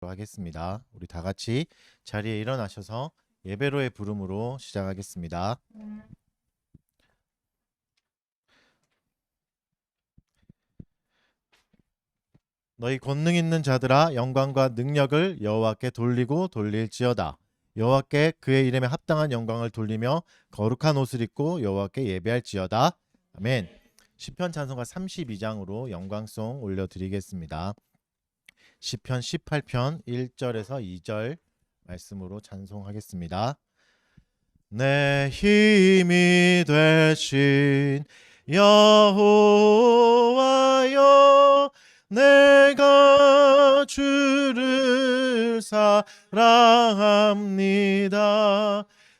시작하도록 하겠습니다. 우리 다 같이 자리에 일어나셔서 예배로의 부름으로 시작하겠습니다. 너희 권능 있는 자들아 영광과 능력을 여호와께 돌리고 돌릴지어다. 여호와께 그의 이름에 합당한 영광을 돌리며 거룩한 옷을 입고 여호와께 예배할지어다. 아멘. 시편 찬송가 32장으로 영광송 올려드리겠습니다. 시편 18편 1절에서 2절 말씀으로 찬송하겠습니다. 내 힘이 되신 여호와여, 내가 주를 사랑합니다.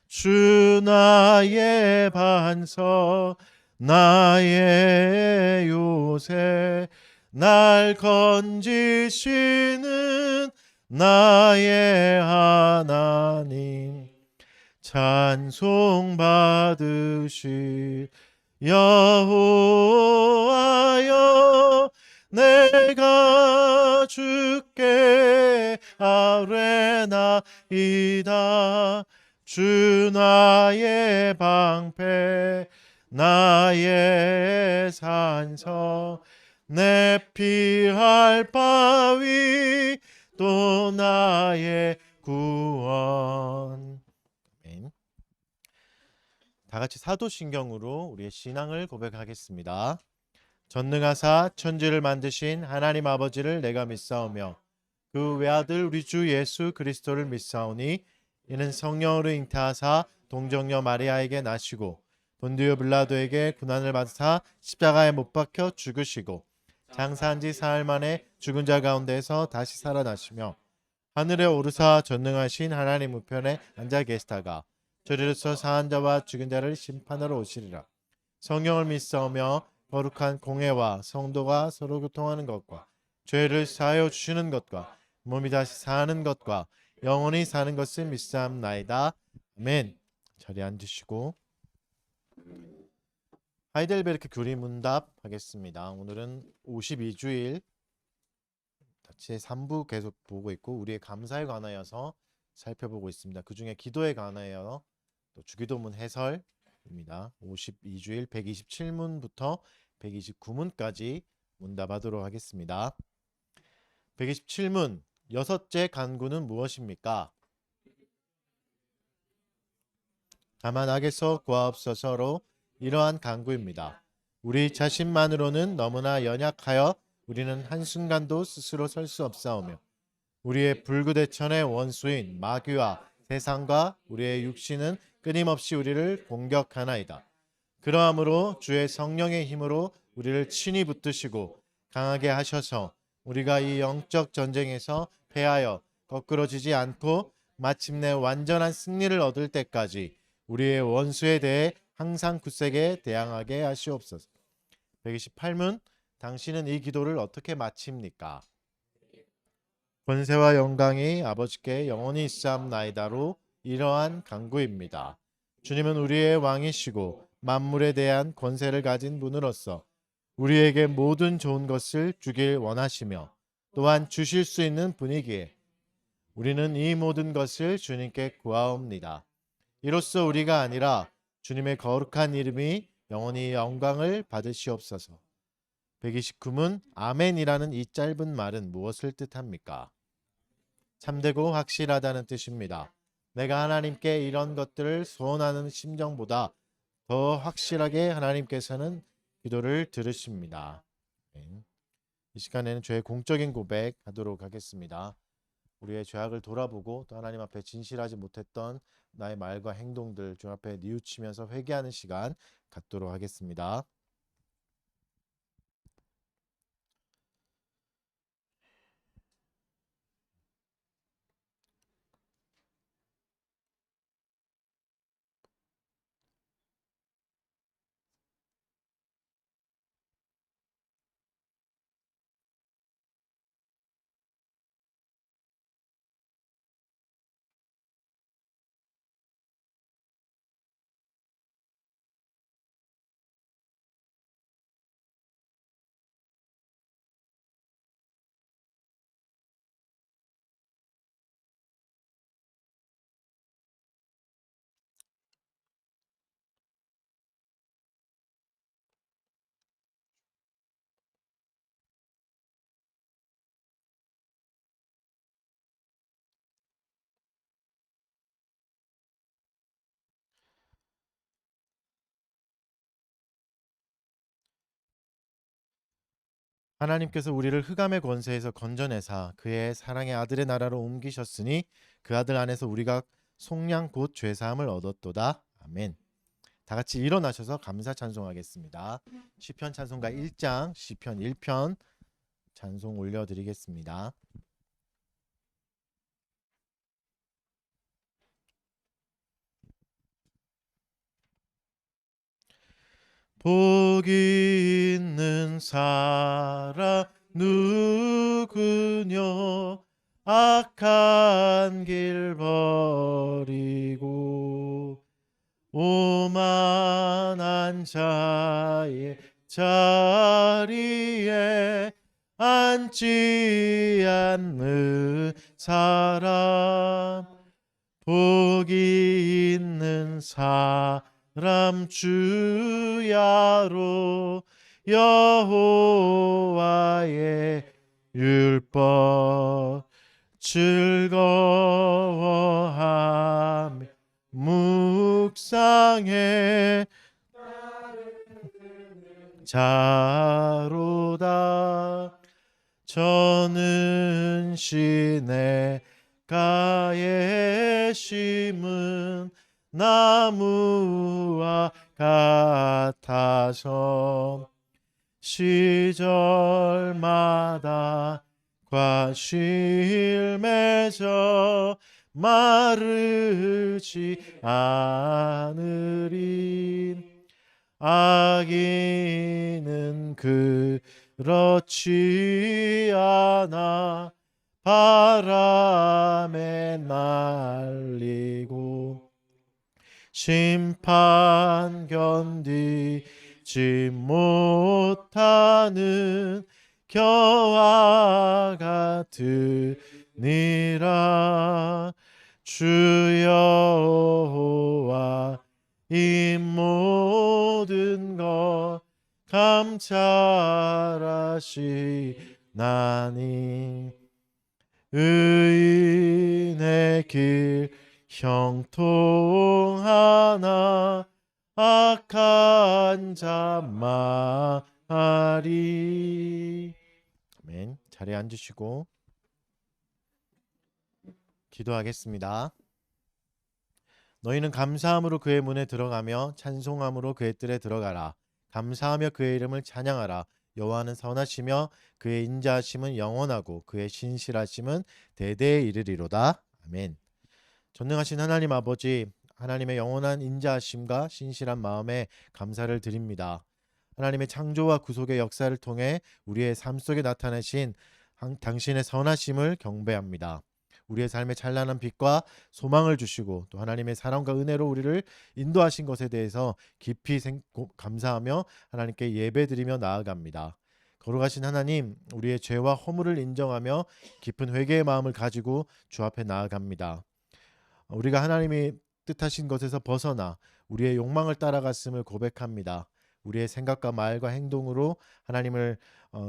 주 나의 반석, 나의 요새, 날 건지시는 나의 하나님. 찬송 받으실 여호와여, 내가 주께 아뢰나이다. 주 나의 방패, 나의 산성, 내 피할 바위, 또 나의 구원. 아멘. 다 같이 사도신경으로 우리의 신앙을 고백하겠습니다. 전능하사 천지를 만드신 하나님 아버지를 내가 믿사오며 그 외아들 우리 주 예수 그리스도를 믿사오니 이는 성령으로 잉태하사 동정녀 마리아에게 나시고 본디오 빌라도에게 고난을 받으사 십자가에 못 박혀 죽으시고 장사한 지 사흘 만에 죽은 자 가운데서 다시 살아나시며 하늘에 오르사 전능하신 하나님 우편에 앉아 계시다가 저리로서 사한 자와 죽은 자를 심판하러 오시리라. 성령을 믿사오며 거룩한 공회와 성도가 서로 교통하는 것과 죄를 사하여 주시는 것과 몸이 다시 사는 것과 영원히 사는 것을 믿사옵나이다. 아멘. 자리에 앉으시고 하이델베르크 교리문답 하겠습니다. 오늘은 52주일 제 3부 계속 보고 있고 우리의 감사에 관하여서 살펴보고 있습니다. 그 중에 기도에 관하여 또 주기도문 해설입니다. 52주일 127문부터 129문까지 문답하도록 하겠습니다. 127문 여섯째 간구는 무엇입니까? 다만 악에서 구하옵소서로 이러한 간구입니다. 우리 자신만으로는 너무나 연약하여 우리는 한순간도 스스로 설 수 없사오며 우리의 불구대천의 원수인 마귀와 세상과 우리의 육신은 끊임없이 우리를 공격하나이다. 그러함으로 주의 성령의 힘으로 우리를 친히 붙드시고 강하게 하셔서 우리가 이 영적 전쟁에서 패하여 거꾸러지지 않고 마침내 완전한 승리를 얻을 때까지 우리의 원수에 대해 항상 굳세게 대항하게 하시옵소서. 128문 당신은 이 기도를 어떻게 마칩니까? 권세와 영광이 아버지께 영원히 있사옵나이다로 이러한 간구입니다. 주님은 우리의 왕이시고 만물에 대한 권세를 가진 분으로서 우리에게 모든 좋은 것을 주길 원하시며 또한 주실 수 있는 분이기에 우리는 이 모든 것을 주님께 구하옵니다. 이로써 우리가 아니라 주님의 거룩한 이름이 영원히 영광을 받으시옵소서. 129문 아멘이라는 이 짧은 말은 무엇을 뜻합니까? 참되고 확실하다는 뜻입니다. 내가 하나님께 이런 것들을 소원하는 심정보다 더 확실하게 하나님께서는 기도를 들으십니다. 이 시간에는 죄의 공적인 고백하도록 하겠습니다. 우리의 죄악을 돌아보고 또 하나님 앞에 진실하지 못했던 나의 말과 행동들 주 앞에 뉘우치면서 회개하는 시간 갖도록 하겠습니다. 하나님께서 우리를 흑암의 권세에서 건져내사 그의 사랑의 아들의 나라로 옮기셨으니 그 아들 안에서 우리가 속량 곧 죄사함을 얻었도다. 아멘. 다 같이 일어나셔서 감사 찬송하겠습니다. 시편 찬송가 1장 시편 1편 찬송 올려드리겠습니다. 복이 있는 사람 누구뇨 악한 길 버리고 오만한 자의 자리에 앉지 않는 사람 복이 있는 사람 주야로 여호와의 율법 즐거워하며 묵상해 자로다 저는 시내 가에 심은 나무와 같아서 시절마다 과실 맺어 마르지 않으리 악인은 그렇지 않아 바람에 날리고 심판 견디지 못하는 겨와 같으니라 주 여호와 이 모든 것 감찰하시나니 의인의 길 형통하나 악한 자 마리. 아멘. 자리에 앉으시고 기도하겠습니다. 너희는 감사함으로 그의 문에 들어가며 찬송함으로 그의 뜰에 들어가라. 감사하며 그의 이름을 찬양하라. 여호와는 선하시며 그의 인자하심은 영원하고 그의 신실하심은 대대에 이르리로다. 아멘. 전능하신 하나님 아버지, 하나님의 영원한 인자하심과 신실한 마음에 감사를 드립니다. 하나님의 창조와 구속의 역사를 통해 우리의 삶 속에 나타내신 당신의 선하심을 경배합니다. 우리의 삶에 찬란한 빛과 소망을 주시고 또 하나님의 사랑과 은혜로 우리를 인도하신 것에 대해서 깊이 감사하며 하나님께 예배드리며 나아갑니다. 거룩하신 하나님, 우리의 죄와 허물을 인정하며 깊은 회개의 마음을 가지고 주 앞에 나아갑니다. 우리가 하나님이 뜻하신 것에서 벗어나 우리의 욕망을 따라갔음을 고백합니다. 우리의 생각과 말과 행동으로 하나님을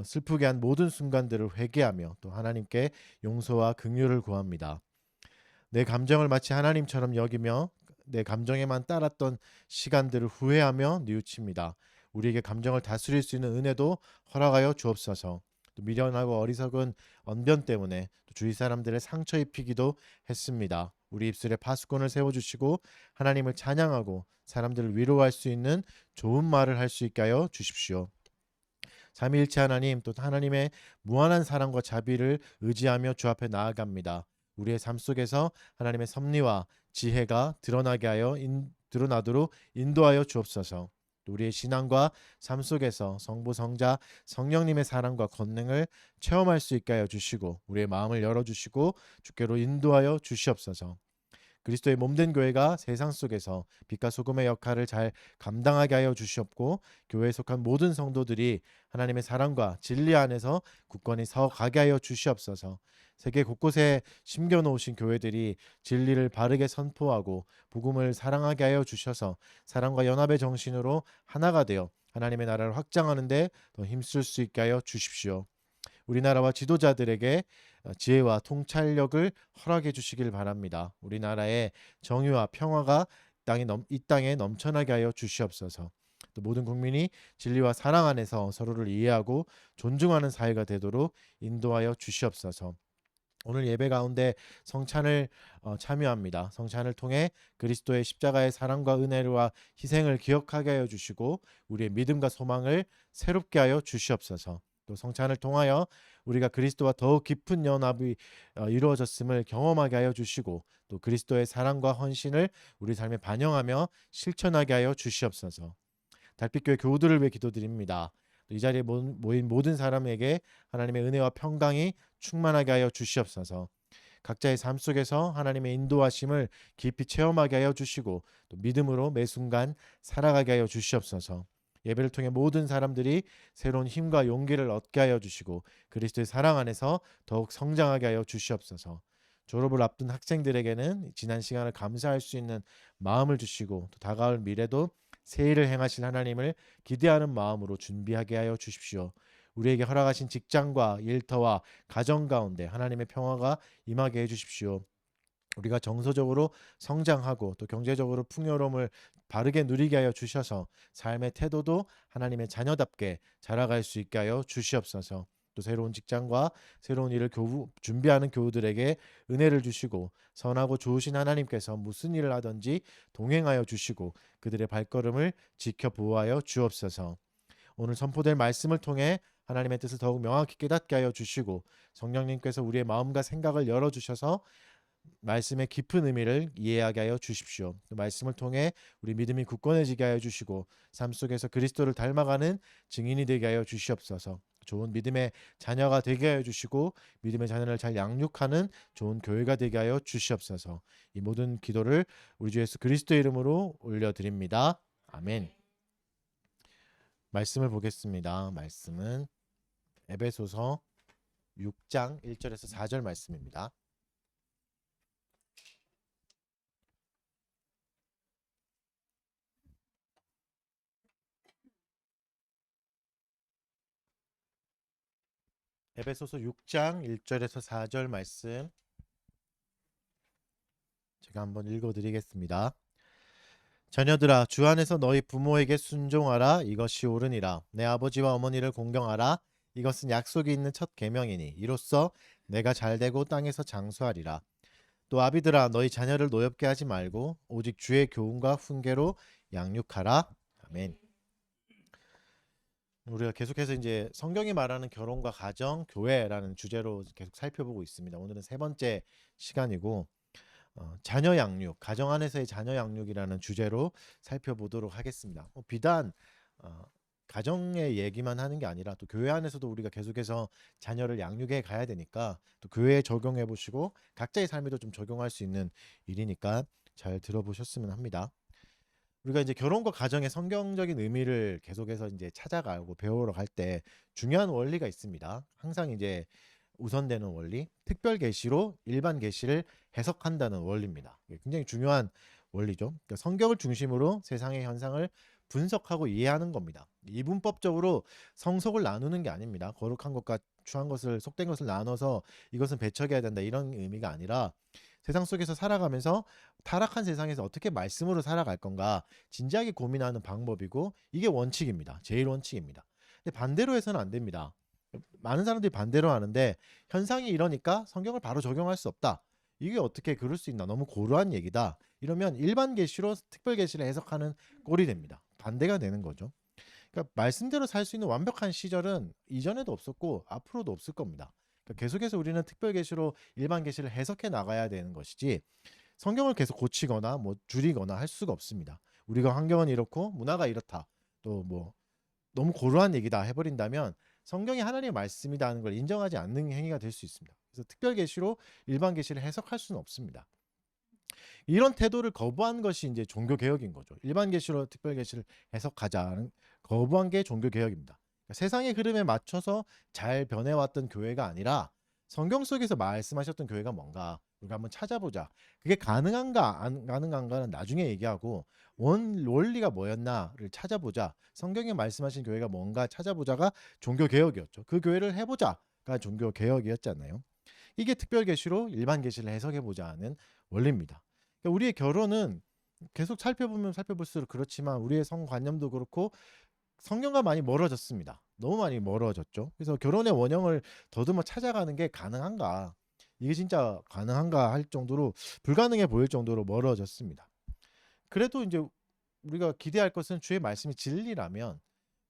슬프게 한 모든 순간들을 회개하며 또 하나님께 용서와 긍휼을 구합니다. 내 감정을 마치 하나님처럼 여기며 내 감정에만 따랐던 시간들을 후회하며 뉘우칩니다. 우리에게 감정을 다스릴 수 있는 은혜도 허락하여 주옵소서. 또 미련하고 어리석은 언변 때문에 또 주위 사람들의 상처 입히기도 했습니다. 우리 입술에 파수꾼을 세워주시고 하나님을 찬양하고 사람들을 위로할 수 있는 좋은 말을 할 수 있게 하여 주십시오. 삼위일체 하나님, 또 하나님의 무한한 사랑과 자비를 의지하며 주 앞에 나아갑니다. 우리의 삶 속에서 하나님의 섭리와 지혜가 드러나도록 인도하여 주옵소서. 우리의 신앙과 삶 속에서 성부, 성자, 성령님의 사랑과 권능을 체험할 수 있게 하여 주시고 우리의 마음을 열어주시고 주께로 인도하여 주시옵소서. 그리스도의 몸된 교회가 세상 속에서 빛과 소금의 역할을 잘 감당하게 하여 주시옵고 교회에 속한 모든 성도들이 하나님의 사랑과 진리 안에서 굳건히 서가게 하여 주시옵소서. 세계 곳곳에 심겨놓으신 교회들이 진리를 바르게 선포하고 복음을 사랑하게 하여 주셔서 사랑과 연합의 정신으로 하나가 되어 하나님의 나라를 확장하는 데 더 힘쓸 수 있게 하여 주십시오. 우리나라와 지도자들에게 지혜와 통찰력을 허락해 주시길 바랍니다. 우리나라의 정의와 평화가 이 땅에 넘쳐나게 하여 주시옵소서. 또 모든 국민이 진리와 사랑 안에서 서로를 이해하고 존중하는 사회가 되도록 인도하여 주시옵소서. 오늘 예배 가운데 성찬을 참여합니다. 성찬을 통해 그리스도의 십자가의 사랑과 은혜와 희생을 기억하게 하여 주시고 우리의 믿음과 소망을 새롭게 하여 주시옵소서. 또 성찬을 통하여 우리가 그리스도와 더욱 깊은 연합이 이루어졌음을 경험하게 하여 주시고 또 그리스도의 사랑과 헌신을 우리 삶에 반영하며 실천하게 하여 주시옵소서. 달빛교회 교우들을 위해 기도드립니다. 이 자리에 모인 모든 사람에게 하나님의 은혜와 평강이 충만하게 하여 주시옵소서. 각자의 삶 속에서 하나님의 인도하심을 깊이 체험하게 하여 주시고 또 믿음으로 매 순간 살아가게 하여 주시옵소서. 예배를 통해 모든 사람들이 새로운 힘과 용기를 얻게 하여 주시고 그리스도의 사랑 안에서 더욱 성장하게 하여 주시옵소서. 졸업을 앞둔 학생들에게는 지난 시간을 감사할 수 있는 마음을 주시고 또 다가올 미래도 새 일을 행하실 하나님을 기대하는 마음으로 준비하게 하여 주십시오. 우리에게 허락하신 직장과 일터와 가정 가운데 하나님의 평화가 임하게 해 주십시오. 우리가 정서적으로 성장하고 또 경제적으로 풍요로움을 바르게 누리게 하여 주셔서 삶의 태도도 하나님의 자녀답게 자라갈 수 있게 하여 주시옵소서. 또 새로운 직장과 새로운 일을 준비하는 교우들에게 은혜를 주시고 선하고 좋으신 하나님께서 무슨 일을 하든지 동행하여 주시고 그들의 발걸음을 지켜 보호하여 주옵소서. 오늘 선포될 말씀을 통해 하나님의 뜻을 더욱 명확히 깨닫게 하여 주시고 성령님께서 우리의 마음과 생각을 열어주셔서 말씀의 깊은 의미를 이해하게 하여 주십시오. 그 말씀을 통해 우리 믿음이 굳건해지게 하여 주시고 삶 속에서 그리스도를 닮아가는 증인이 되게 하여 주시옵소서. 좋은 믿음의 자녀가 되게 하여 주시고 믿음의 자녀를 잘 양육하는 좋은 교회가 되게 하여 주시옵소서. 이 모든 기도를 우리 주 예수 그리스도의 이름으로 올려드립니다. 아멘. 말씀을 보겠습니다. 말씀은 에베소서 6장 1절에서 4절 말씀입니다. 에베소서 6장 1절에서 4절 말씀 제가 한번 읽어드리겠습니다. 자녀들아 주 안에서 너희 부모에게 순종하라. 이것이 옳으니라. 내 아버지와 어머니를 공경하라. 이것은 약속이 있는 첫 계명이니 이로써 내가 잘되고 땅에서 장수하리라. 또 아비들아 너희 자녀를 노엽게 하지 말고 오직 주의 교훈과 훈계로 양육하라. 아멘. 우리가 계속해서 이제 성경이 말하는 결혼과 가정, 교회라는 주제로 계속 살펴보고 있습니다. 오늘은 세 번째 시간이고 자녀 양육, 가정 안에서의 자녀 양육이라는 주제로 살펴보도록 하겠습니다. 비단 가정의 얘기만 하는 게 아니라 또 교회 안에서도 우리가 계속해서 자녀를 양육해 가야 되니까 또 교회에 적용해 보시고 각자의 삶에도 좀 적용할 수 있는 일이니까 잘 들어보셨으면 합니다. 우리가 이제 결혼과 가정의 성경적인 의미를 계속해서 이제 찾아가고 배우러 갈 때 중요한 원리가 있습니다. 항상 이제 우선되는 원리, 특별 계시로 일반 계시를 해석한다는 원리입니다. 굉장히 중요한 원리죠. 그러니까 성경을 중심으로 세상의 현상을 분석하고 이해하는 겁니다. 이분법적으로 성속을 나누는 게 아닙니다. 거룩한 것과 추한 것을 속된 것을 나눠서 이것은 배척해야 된다 이런 의미가 아니라 세상 속에서 살아가면서 타락한 세상에서 어떻게 말씀으로 살아갈 건가 진지하게 고민하는 방법이고 이게 원칙입니다. 제일 원칙입니다. 근데 반대로 해서는 안 됩니다. 많은 사람들이 반대로 하는데 현상이 이러니까 성경을 바로 적용할 수 없다. 이게 어떻게 그럴 수 있나? 너무 고루한 얘기다. 이러면 일반 계시로 특별 계시를 해석하는 꼴이 됩니다. 반대가 되는 거죠. 그러니까 말씀대로 살 수 있는 완벽한 시절은 이전에도 없었고 앞으로도 없을 겁니다. 그러니까 계속해서 우리는 특별 계시로 일반 계시를 해석해 나가야 되는 것이지 성경을 계속 고치거나 뭐 줄이거나 할 수가 없습니다. 우리가 환경은 이렇고 문화가 이렇다. 또 뭐 너무 고루한 얘기다 해버린다면 성경이 하나님의 말씀이라는 걸 인정하지 않는 행위가 될 수 있습니다. 그래서 특별 계시로 일반 계시를 해석할 수는 없습니다. 이런 태도를 거부한 것이 이제 종교 개혁인 거죠. 일반 계시로 특별 계시를 해석하자는 거부한 게 종교 개혁입니다. 그러니까 세상의 흐름에 맞춰서 잘 변해왔던 교회가 아니라 성경 속에서 말씀하셨던 교회가 뭔가 우리가 한번 찾아보자. 그게 가능한가 안 가능한가는 나중에 얘기하고 원리가 뭐였나를 찾아보자. 성경에 말씀하신 교회가 뭔가 찾아보자가 종교 개혁이었죠. 그 교회를 해보자가 종교 개혁이었잖아요. 이게 특별 계시로 일반 계시를 해석해 보자 하는 원리입니다. 그러니까 우리의 결혼은 계속 살펴보면 살펴볼수록 그렇지만 우리의 성관념도 그렇고 성경과 많이 멀어졌습니다. 너무 많이 멀어졌죠. 그래서 결혼의 원형을 더듬어 찾아가는 게 가능한가? 이게 진짜 가능한가 할 정도로 불가능해 보일 정도로 멀어졌습니다. 그래도 이제 우리가 기대할 것은 주의 말씀이 진리라면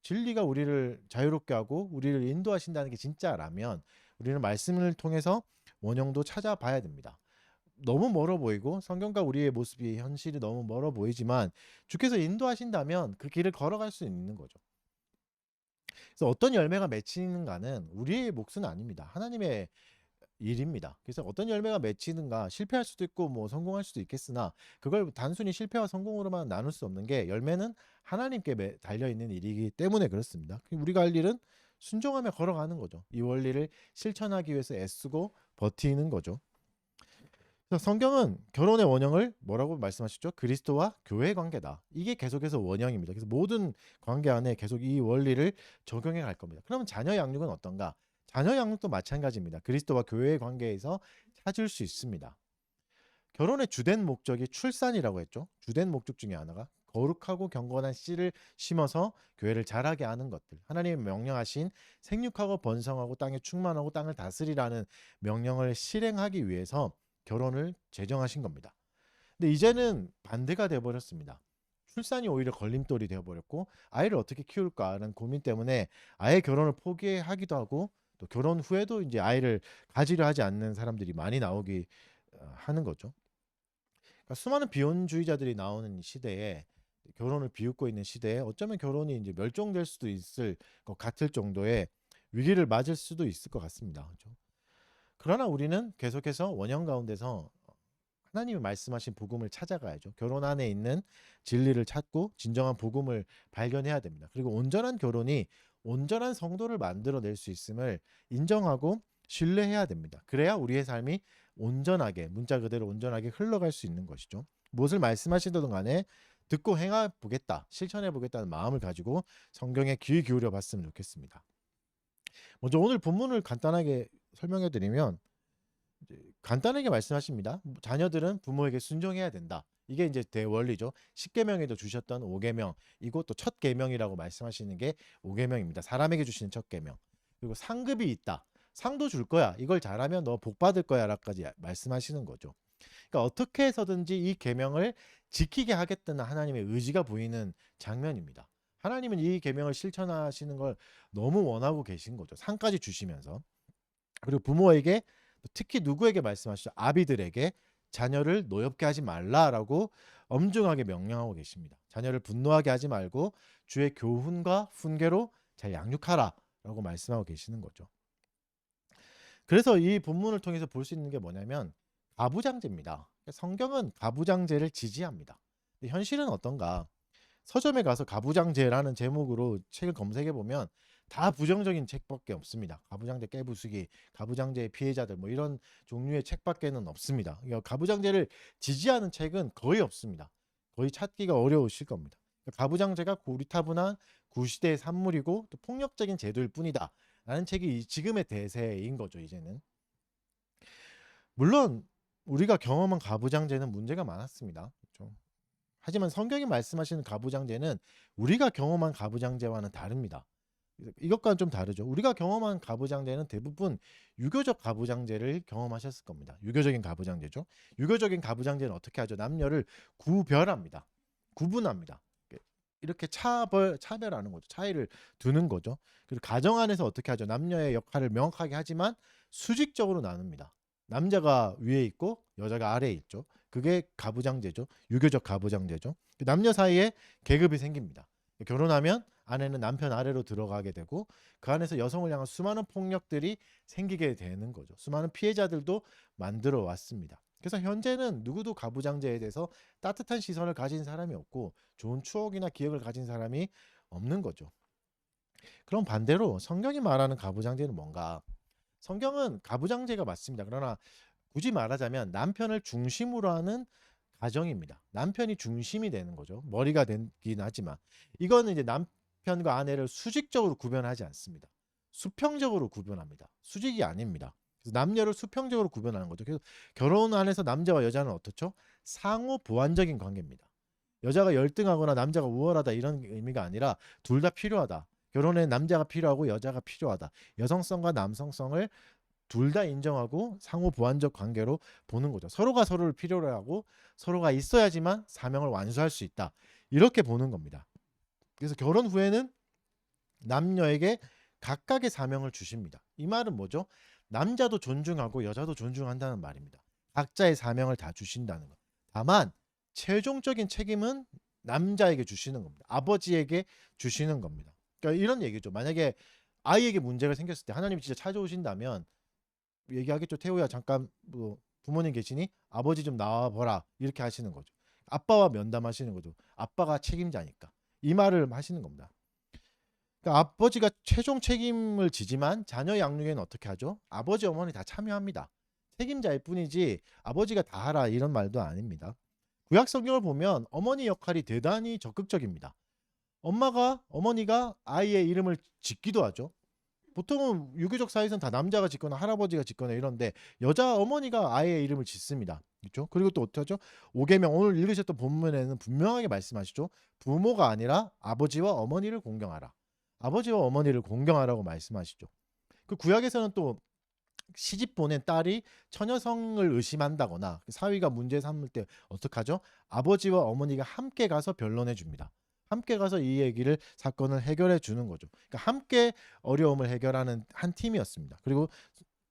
진리가 우리를 자유롭게 하고 우리를 인도하신다는 게 진짜라면 우리는 말씀을 통해서 원형도 찾아봐야 됩니다. 너무 멀어 보이고 성경과 우리의 모습이 현실이 너무 멀어 보이지만 주께서 인도하신다면 그 길을 걸어갈 수 있는 거죠. 그래서 어떤 열매가 맺히는가는 우리의 몫은 아닙니다. 하나님의 일입니다. 그래서 어떤 열매가 맺히는가 실패할 수도 있고 뭐 성공할 수도 있겠으나 그걸 단순히 실패와 성공으로만 나눌 수 없는 게 열매는 하나님께 달려 있는 일이기 때문에 그렇습니다. 우리가 할 일은 순종하며 걸어가는 거죠. 이 원리를 실천하기 위해서 애쓰고 버티는 거죠. 그래서 성경은 결혼의 원형을 뭐라고 말씀하셨죠? 그리스도와 교회 관계다. 이게 계속해서 원형입니다. 그래서 모든 관계 안에 계속 이 원리를 적용해 갈 겁니다. 그러면 자녀 양육은 어떤가? 자녀 양육도 마찬가지입니다. 그리스도와 교회의 관계에서 찾을 수 있습니다. 결혼의 주된 목적이 출산이라고 했죠. 주된 목적 중에 하나가 거룩하고 경건한 씨를 심어서 교회를 자라게 하는 것들. 하나님이 명령하신 생육하고 번성하고 땅에 충만하고 땅을 다스리라는 명령을 실행하기 위해서 결혼을 제정하신 겁니다. 근데 이제는 반대가 되어 버렸습니다. 출산이 오히려 걸림돌이 되어 버렸고 아이를 어떻게 키울까라는 고민 때문에 아예 결혼을 포기하기도 하고 또 결혼 후에도 이제 아이를 가지려 하지 않는 사람들이 많이 나오기 하는 거죠. 그러니까 수많은 비혼주의자들이 나오는 시대에 결혼을 비웃고 있는 시대에 어쩌면 결혼이 이제 멸종될 수도 있을 것 같을 정도의 위기를 맞을 수도 있을 것 같습니다. 그렇죠? 그러나 우리는 계속해서 원형 가운데서 하나님이 말씀하신 복음을 찾아가야죠. 결혼 안에 있는 진리를 찾고 진정한 복음을 발견해야 됩니다. 그리고 온전한 결혼이 온전한 성도를 만들어낼 수 있음을 인정하고 신뢰해야 됩니다. 그래야 우리의 삶이 온전하게 문자 그대로 온전하게 흘러갈 수 있는 것이죠. 무엇을 말씀하시든 간에 듣고 행해 보겠다, 실천해 보겠다는 마음을 가지고 성경에 귀 기울여 봤으면 좋겠습니다. 먼저 오늘 본문을 간단하게 설명해 드리면 간단하게 말씀하십니다. 자녀들은 부모에게 순종해야 된다. 이게 이제 대원리죠. 10계명에도 주셨던 5계명, 이것도 첫 계명이라고 말씀하시는 게 5계명입니다. 사람에게 주시는 첫 계명. 그리고 상급이 있다. 상도 줄 거야. 이걸 잘하면 너 복 받을 거야라까지 말씀하시는 거죠. 그러니까 어떻게 해서든지 이 계명을 지키게 하겠다는 하나님의 의지가 보이는 장면입니다. 하나님은 이 계명을 실천하시는 걸 너무 원하고 계신 거죠. 상까지 주시면서. 그리고 부모에게 특히 누구에게 말씀하시죠? 아비들에게 자녀를 노엽게 하지 말라라고 엄중하게 명령하고 계십니다. 자녀를 분노하게 하지 말고 주의 교훈과 훈계로 잘 양육하라라고 말씀하고 계시는 거죠. 그래서 이 본문을 통해서 볼 수 있는 게 뭐냐면 가부장제입니다. 성경은 가부장제를 지지합니다. 현실은 어떤가? 서점에 가서 가부장제라는 제목으로 책을 검색해 보면 다 부정적인 책밖에 없습니다. 가부장제 깨부수기, 가부장제의 피해자들 뭐 이런 종류의 책밖에는 없습니다. 그러니까 가부장제를 지지하는 책은 거의 없습니다. 거의 찾기가 어려우실 겁니다. 그러니까 가부장제가 고리타분한 구시대의 산물이고 또 폭력적인 제도일 뿐이다. 라는 책이 지금의 대세인 거죠, 이제는. 물론 우리가 경험한 가부장제는 문제가 많았습니다. 그렇죠? 하지만 성경이 말씀하시는 가부장제는 우리가 경험한 가부장제와는 다릅니다. 이것과는 좀 다르죠. 우리가 경험한 가부장제는 대부분 유교적 가부장제를 경험하셨을 겁니다. 유교적인 가부장제죠. 유교적인 가부장제는 어떻게 하죠? 남녀를 구별합니다. 구분합니다. 이렇게 차별하는 거죠. 차이를 두는 거죠. 그리고 가정 안에서 어떻게 하죠? 남녀의 역할을 명확하게 하지만 수직적으로 나눕니다. 남자가 위에 있고 여자가 아래에 있죠. 그게 가부장제죠. 유교적 가부장제죠. 남녀 사이에 계급이 생깁니다. 결혼하면 아내는 남편 아래로 들어가게 되고 그 안에서 여성을 향한 수많은 폭력들이 생기게 되는 거죠. 수많은 피해자들도 만들어 왔습니다. 그래서 현재는 누구도 가부장제에 대해서 따뜻한 시선을 가진 사람이 없고 좋은 추억이나 기억을 가진 사람이 없는 거죠. 그럼 반대로 성경이 말하는 가부장제는 뭔가? 성경은 가부장제가 맞습니다. 그러나 굳이 말하자면 남편을 중심으로 하는 가정입니다. 남편이 중심이 되는 거죠. 머리가 되긴 하지만 이거는 이제 남편과 아내를 수직적으로 구별하지 않습니다. 수평적으로 구별합니다. 수직이 아닙니다. 그래서 남녀를 수평적으로 구별하는 거죠. 그래서 결혼 안에서 남자와 여자는 어떻죠? 상호 보완적인 관계입니다. 여자가 열등하거나 남자가 우월하다 이런 의미가 아니라 둘 다 필요하다. 결혼에 남자가 필요하고 여자가 필요하다. 여성성과 남성성을 둘 다 인정하고 상호 보완적 관계로 보는 거죠. 서로가 서로를 필요로 하고 서로가 있어야지만 사명을 완수할 수 있다. 이렇게 보는 겁니다. 그래서 결혼 후에는 남녀에게 각각의 사명을 주십니다. 이 말은 뭐죠? 남자도 존중하고 여자도 존중한다는 말입니다. 각자의 사명을 다 주신다는 것. 다만 최종적인 책임은 남자에게 주시는 겁니다. 아버지에게 주시는 겁니다. 그러니까 이런 얘기죠. 만약에 아이에게 문제가 생겼을 때 하나님이 진짜 찾아오신다면 얘기하겠죠. 태호야 잠깐 뭐 부모님 계시니 아버지 좀 나와보라 이렇게 하시는 거죠. 아빠와 면담하시는 거죠. 아빠가 책임자니까 이 말을 하시는 겁니다. 그러니까 아버지가 최종 책임을 지지만 자녀 양육에는 어떻게 하죠? 아버지 어머니 다 참여합니다. 책임자일 뿐이지 아버지가 다 하라 이런 말도 아닙니다. 구약 성경을 보면 어머니 역할이 대단히 적극적입니다. 어머니가 아이의 이름을 짓기도 하죠. 보통은 유교적 사회에서는 다 남자가 짓거나 할아버지가 짓거나 이런데 여자 어머니가 아이의 이름을 짓습니다. 그렇죠? 그리고 또 어떻게 하죠? 오계명 오늘 읽으셨던 본문에는 분명하게 말씀하시죠. 부모가 아니라 아버지와 어머니를 공경하라. 아버지와 어머니를 공경하라고 말씀하시죠. 그 구약에서는 또 시집 보낸 딸이 처녀성을 의심한다거나 사위가 문제 삼을 때 어떡하죠? 아버지와 어머니가 함께 가서 변론해 줍니다. 함께 가서 이 얘기를 사건을 해결해 주는 거죠. 그러니까 함께 어려움을 해결하는 한 팀이었습니다. 그리고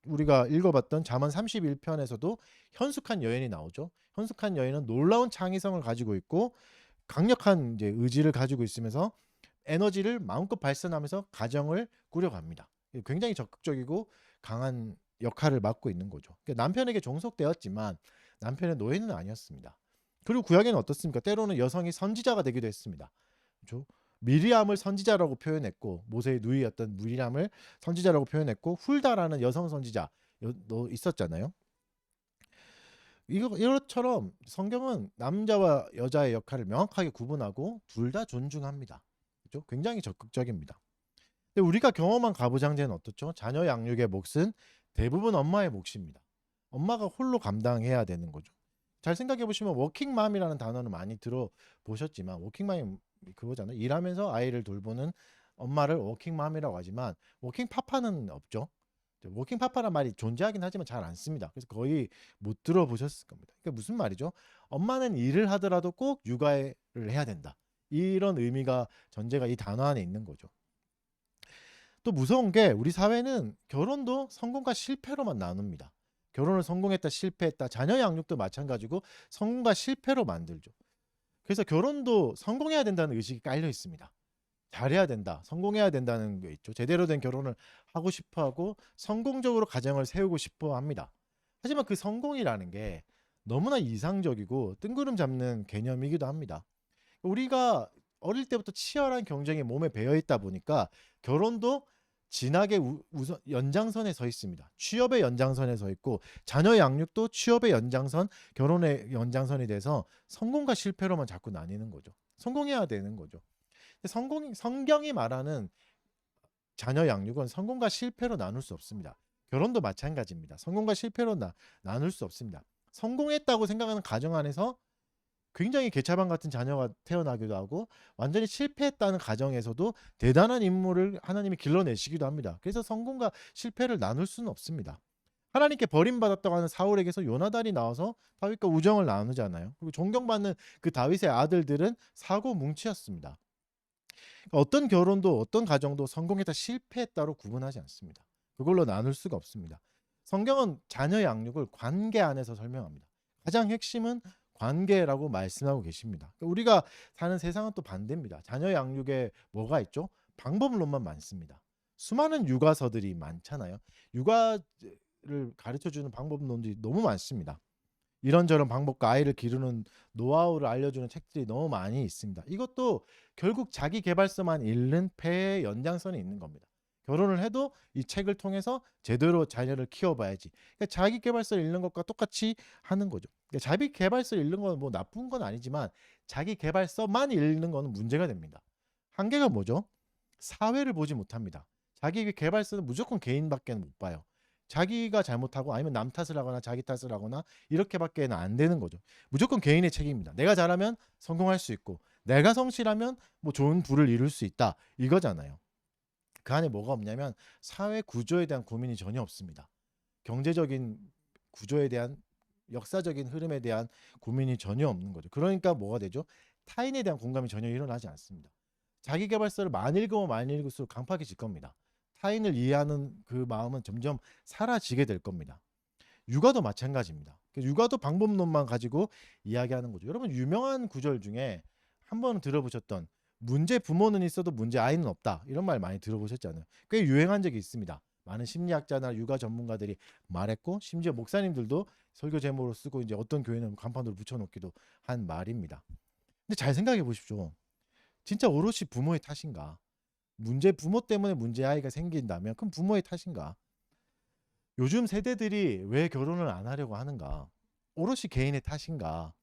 우리가 읽어봤던 잠언 31편에서도 현숙한 여인이 나오죠. 현숙한 여인은 놀라운 창의성을 가지고 있고 강력한 이제 의지를 가지고 있으면서 에너지를 마음껏 발산하면서 가정을 꾸려갑니다. 굉장히 적극적이고 강한 역할을 맡고 있는 거죠. 그러니까 남편에게 종속되었지만 남편의 노예는 아니었습니다. 그리고 구약에는 어떻습니까? 때로는 여성이 선지자가 되기도 했습니다. 그렇죠? 미리암을 선지자라고 표현했고 모세의 누이였던 미리암을 선지자라고 표현했고 훌다라는 여성 선지자 있었잖아요. 이것처럼 성경은 남자와 여자의 역할을 명확하게 구분하고 둘 다 존중합니다. 그렇죠? 굉장히 적극적입니다. 근데 우리가 경험한 가부장제는 어떻죠? 자녀 양육의 몫은 대부분 엄마의 몫입니다. 엄마가 홀로 감당해야 되는 거죠. 잘 생각해 보시면 워킹맘이라는 단어는 많이 들어보셨지만 워킹맘이 그거잖아요. 일하면서 아이를 돌보는 엄마를 워킹맘이라고 하지만 워킹파파는 없죠. 워킹파파란 말이 존재하긴 하지만 잘 안 씁니다. 그래서 거의 못 들어보셨을 겁니다. 그러니까 무슨 말이죠? 엄마는 일을 하더라도 꼭 육아를 해야 된다. 이런 의미가 전제가 이 단어 안에 있는 거죠. 또 무서운 게 우리 사회는 결혼도 성공과 실패로만 나눕니다. 결혼을 성공했다 실패했다 자녀 양육도 마찬가지고 성공과 실패로 만들죠. 그래서 결혼도 성공해야 된다는 의식이 깔려 있습니다. 잘해야 된다, 성공해야 된다는 게 있죠. 제대로 된 결혼을 하고 싶어 하고 성공적으로 가정을 세우고 싶어 합니다. 하지만 그 성공이라는 게 너무나 이상적이고 뜬구름 잡는 개념이기도 합니다. 우리가 어릴 때부터 치열한 경쟁에 몸에 배어 있다 보니까 결혼도 진학의 우선 연장선에 서 있습니다. 취업의 연장선에 서 있고 자녀 양육도 취업의 연장선, 결혼의 연장선이 돼서 성공과 실패로만 자꾸 나뉘는 거죠. 성공해야 되는 거죠. 성경이 말하는 자녀 양육은 성공과 실패로 나눌 수 없습니다. 결혼도 마찬가지입니다. 성공과 실패로 나눌 수 없습니다. 성공했다고 생각하는 가정 안에서 굉장히 개차반 같은 자녀가 태어나기도 하고 완전히 실패했다는 가정에서도 대단한 인물을 하나님이 길러내시기도 합니다. 그래서 성공과 실패를 나눌 수는 없습니다. 하나님께 버림받았다고 하는 사울에게서 요나단이 나와서 다윗과 우정을 나누잖아요. 그리고 존경받는 그 다윗의 아들들은 사고 뭉치였습니다. 어떤 결혼도 어떤 가정도 성공했다 실패했다로 구분하지 않습니다. 그걸로 나눌 수가 없습니다. 성경은 자녀 양육을 관계 안에서 설명합니다. 가장 핵심은 관계라고 말씀하고 계십니다. 우리가 사는 세상은 또 반대입니다. 자녀 양육에 뭐가 있죠? 방법론만 많습니다. 수많은 육아서들이 많잖아요. 육아를 가르쳐주는 방법론들이 너무 많습니다. 이런저런 방법과 아이를 기르는 노하우를 알려주는 책들이 너무 많이 있습니다. 이것도 결국 자기 개발서만 읽는 폐의 연장선이 있는 겁니다. 결혼을 해도 이 책을 통해서 제대로 자녀를 키워봐야지. 그러니까 자기 개발서를 읽는 것과 똑같이 하는 거죠. 그러니까 자기 개발서를 읽는 건 뭐 나쁜 건 아니지만 자기 개발서만 읽는 건 문제가 됩니다. 한계가 뭐죠? 사회를 보지 못합니다. 자기 개발서는 무조건 개인밖에 못 봐요. 자기가 잘못하고 아니면 남 탓을 하거나 자기 탓을 하거나 이렇게밖에는 안 되는 거죠. 무조건 개인의 책임입니다. 내가 잘하면 성공할 수 있고 내가 성실하면 뭐 좋은 부를 이룰 수 있다 이거잖아요. 그 안에 뭐가 없냐면 사회 구조에 대한 고민이 전혀 없습니다. 경제적인 구조에 대한 역사적인 흐름에 대한 고민이 전혀 없는 거죠. 그러니까 뭐가 되죠? 타인에 대한 공감이 전혀 일어나지 않습니다. 자기계발서를 많이 읽으면 많이 읽을수록 강팍해질 겁니다. 타인을 이해하는 그 마음은 점점 사라지게 될 겁니다. 육아도 마찬가지입니다. 육아도 방법론만 가지고 이야기하는 거죠. 여러분 유명한 구절 중에 한 번 들어보셨던 문제 부모는 있어도 문제 아이는 없다 이런 말 많이 들어보셨잖아요. 꽤 유행한 적이 있습니다. 많은 심리학자나 육아 전문가들이 말했고 심지어 목사님들도 설교 제목으로 쓰고 이제 어떤 교회는 간판으로 붙여놓기도 한 말입니다. 근데 잘 생각해 보십시오. 진짜 오롯이 부모의 탓인가? 문제 부모 때문에 문제 아이가 생긴다면 그럼 부모의 탓인가? 요즘 세대들이 왜 결혼을 안 하려고 하는가? 오롯이 개인의 탓인가?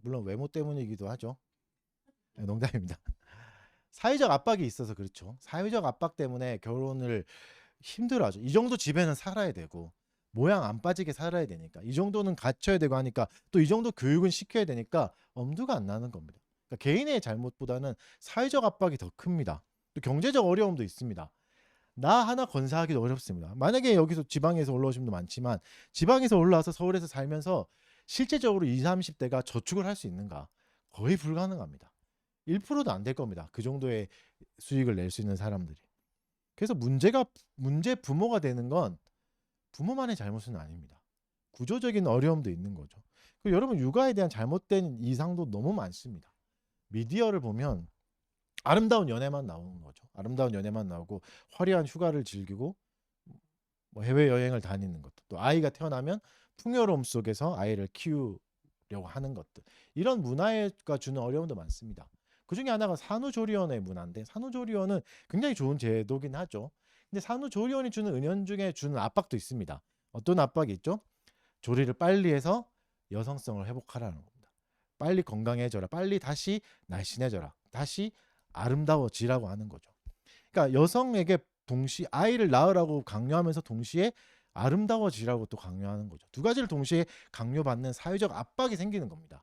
물론 외모 때문이기도 하죠. 네, 농담입니다. 사회적 압박이 있어서 그렇죠. 사회적 압박 때문에 결혼을 힘들어하죠. 이 정도 집에는 살아야 되고 모양 안 빠지게 살아야 되니까 이 정도는 갖춰야 되고 하니까 또 이 정도 교육은 시켜야 되니까 엄두가 안 나는 겁니다. 그러니까 개인의 잘못보다는 사회적 압박이 더 큽니다. 또 경제적 어려움도 있습니다. 나 하나 건사하기도 어렵습니다. 만약에 여기서 지방에서 올라오신 분도 많지만 지방에서 올라와서 서울에서 살면서 실제적으로 20, 30대가 저축을 할 수 있는가? 거의 불가능합니다. 1%도 안 될 겁니다. 그 정도의 수익을 낼 수 있는 사람들이. 그래서 문제 부모가 되는 건 부모만의 잘못은 아닙니다. 구조적인 어려움도 있는 거죠. 그리고 여러분 육아에 대한 잘못된 이상도 너무 많습니다. 미디어를 보면 아름다운 연애만 나오는 거죠. 아름다운 연애만 나오고 화려한 휴가를 즐기고 뭐 해외 여행을 다니는 것도 또 아이가 태어나면 풍요로움 속에서 아이를 키우려고 하는 것들 이런 문화가 주는 어려움도 많습니다. 그 중에 하나가 산후조리원의 문화인데 산후조리원은 굉장히 좋은 제도긴 하죠. 근데 산후조리원이 주는 은연중에 주는 압박도 있습니다. 어떤 압박이 있죠? 조리를 빨리 해서 여성성을 회복하라는 겁니다. 빨리 건강해져라. 빨리 다시 날씬해져라. 다시 아름다워지라고 하는 거죠. 그러니까 여성에게 동시에 아이를 낳으라고 강요하면서 동시에 아름다워지라고 또 강요하는 거죠. 두 가지를 동시에 강요받는 사회적 압박이 생기는 겁니다.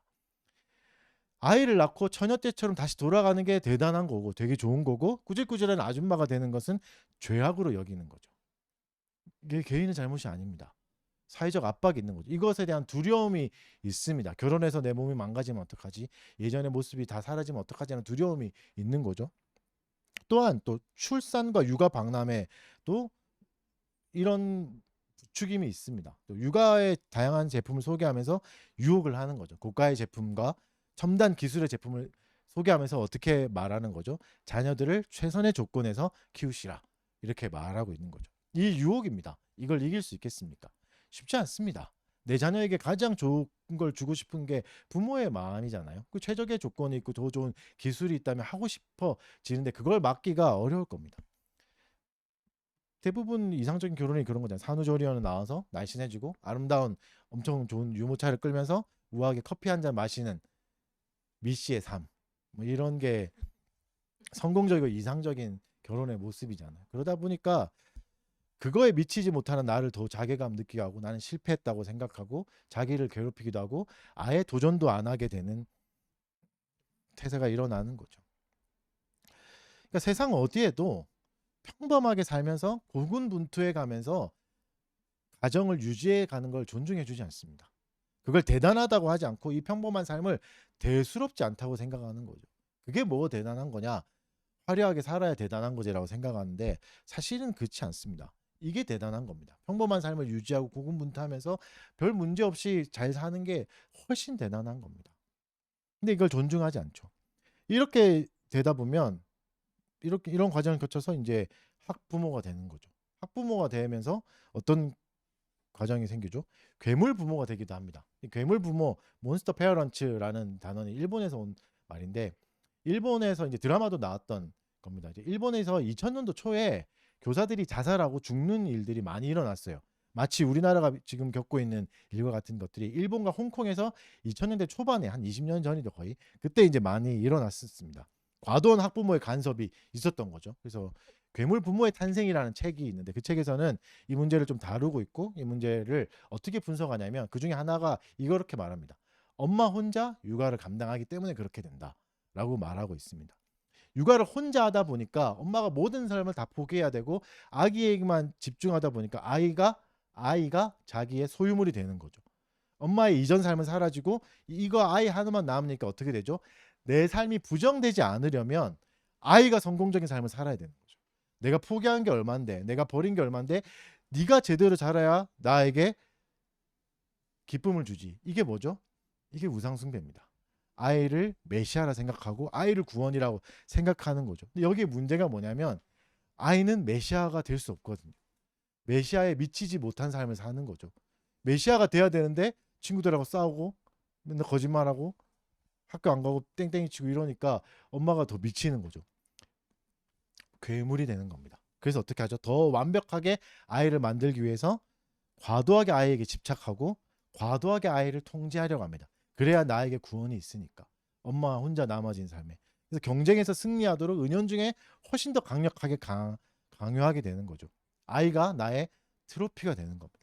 아이를 낳고 처녀 때처럼 다시 돌아가는 게 대단한 거고 되게 좋은 거고 꾸질꾸질한 아줌마가 되는 것은 죄악으로 여기는 거죠. 이게 개인의 잘못이 아닙니다. 사회적 압박이 있는 거죠. 이것에 대한 두려움이 있습니다. 결혼해서 내 몸이 망가지면 어떡하지? 예전의 모습이 다 사라지면 어떡하지? 하는 두려움이 있는 거죠. 또한 또 출산과 육아 박람회 또 이런 부추김이 있습니다. 또 육아의 다양한 제품을 소개하면서 유혹을 하는 거죠. 고가의 제품과 첨단 기술의 제품을 소개하면서 어떻게 말하는 거죠? 자녀들을 최선의 조건에서 키우시라 이렇게 말하고 있는 거죠. 이 유혹입니다. 이걸 이길 수 있겠습니까? 쉽지 않습니다. 내 자녀에게 가장 좋은 걸 주고 싶은 게 부모의 마음이잖아요. 그 최적의 조건이 있고 더 좋은 기술이 있다면 하고 싶어지는데 그걸 막기가 어려울 겁니다. 대부분 이상적인 결혼이 그런 거잖아요. 산후조리원에 나와서 날씬해지고 아름다운 엄청 좋은 유모차를 끌면서 우아하게 커피 한 잔 마시는 미씨의 삶. 뭐 이런 게 성공적이고 이상적인 결혼의 모습이잖아요. 그러다 보니까 그거에 미치지 못하는 나를 더 자괴감 느끼게 하고 나는 실패했다고 생각하고 자기를 괴롭히기도 하고 아예 도전도 안 하게 되는 태세가 일어나는 거죠. 그러니까 세상 어디에도 평범하게 살면서 고군분투해 가면서 가정을 유지해 가는 걸 존중해 주지 않습니다. 그걸 대단하다고 하지 않고 이 평범한 삶을 대수롭지 않다고 생각하는 거죠. 그게 뭐 대단한 거냐? 화려하게 살아야 대단한 거지라고 생각하는데 사실은 그렇지 않습니다. 이게 대단한 겁니다. 평범한 삶을 유지하고 고군분투하면서 별 문제 없이 잘 사는 게 훨씬 대단한 겁니다. 근데 이걸 존중하지 않죠. 이렇게 되다 보면 이런 과정을 거쳐서 이제 학부모가 되는 거죠. 학부모가 되면서 어떤 과정이 생기죠. 괴물 부모가 되기도 합니다. 이 괴물 부모, 몬스터 페어런츠라는 단어는 일본에서 온 말인데 일본에서 이제 드라마도 나왔던 겁니다. 이제 일본에서 2000년도 초에 교사들이 자살하고 죽는 일들이 많이 일어났어요. 마치 우리나라가 지금 겪고 있는 일과 같은 것들이 일본과 홍콩에서 2000년대 초반에 한 20년 전이죠 거의 그때 이제 많이 일어났었습니다. 과도한 학부모의 간섭이 있었던 거죠. 그래서 괴물 부모의 탄생이라는 책이 있는데 그 책에서는 이 문제를 좀 다루고 있고 이 문제를 어떻게 분석하냐면 그 중에 하나가 이렇게 말합니다. 엄마 혼자 육아를 감당하기 때문에 그렇게 된다라고 말하고 있습니다. 육아를 혼자 하다 보니까 엄마가 모든 삶을 다 포기해야 되고 아기에게만 집중하다 보니까 아이가 자기의 소유물이 되는 거죠. 엄마의 이전 삶은 사라지고 이거 아이 하나만 남으니까 어떻게 되죠? 내 삶이 부정되지 않으려면 아이가 성공적인 삶을 살아야 되는 거죠. 내가 포기한 게 얼만데, 내가 버린 게 얼만데, 네가 제대로 자라야 나에게 기쁨을 주지. 이게 뭐죠? 이게 우상숭배입니다. 아이를 메시아라 생각하고 아이를 구원이라고 생각하는 거죠. 근데 여기에 문제가 뭐냐면 아이는 메시아가 될 수 없거든요. 메시아에 미치지 못한 삶을 사는 거죠. 메시아가 돼야 되는데 친구들하고 싸우고 맨날 거짓말하고 학교 안 가고 땡땡이 치고 이러니까 엄마가 더 미치는 거죠. 괴물이 되는 겁니다. 그래서 어떻게 하죠? 더 완벽하게 아이를 만들기 위해서 과도하게 아이에게 집착하고 과도하게 아이를 통제하려고 합니다. 그래야 나에게 구원이 있으니까. 엄마 혼자 남아진 삶에. 그래서 경쟁에서 승리하도록 은연중에 훨씬 더 강력하게 강요하게 되는 거죠. 아이가 나의 트로피가 되는 겁니다.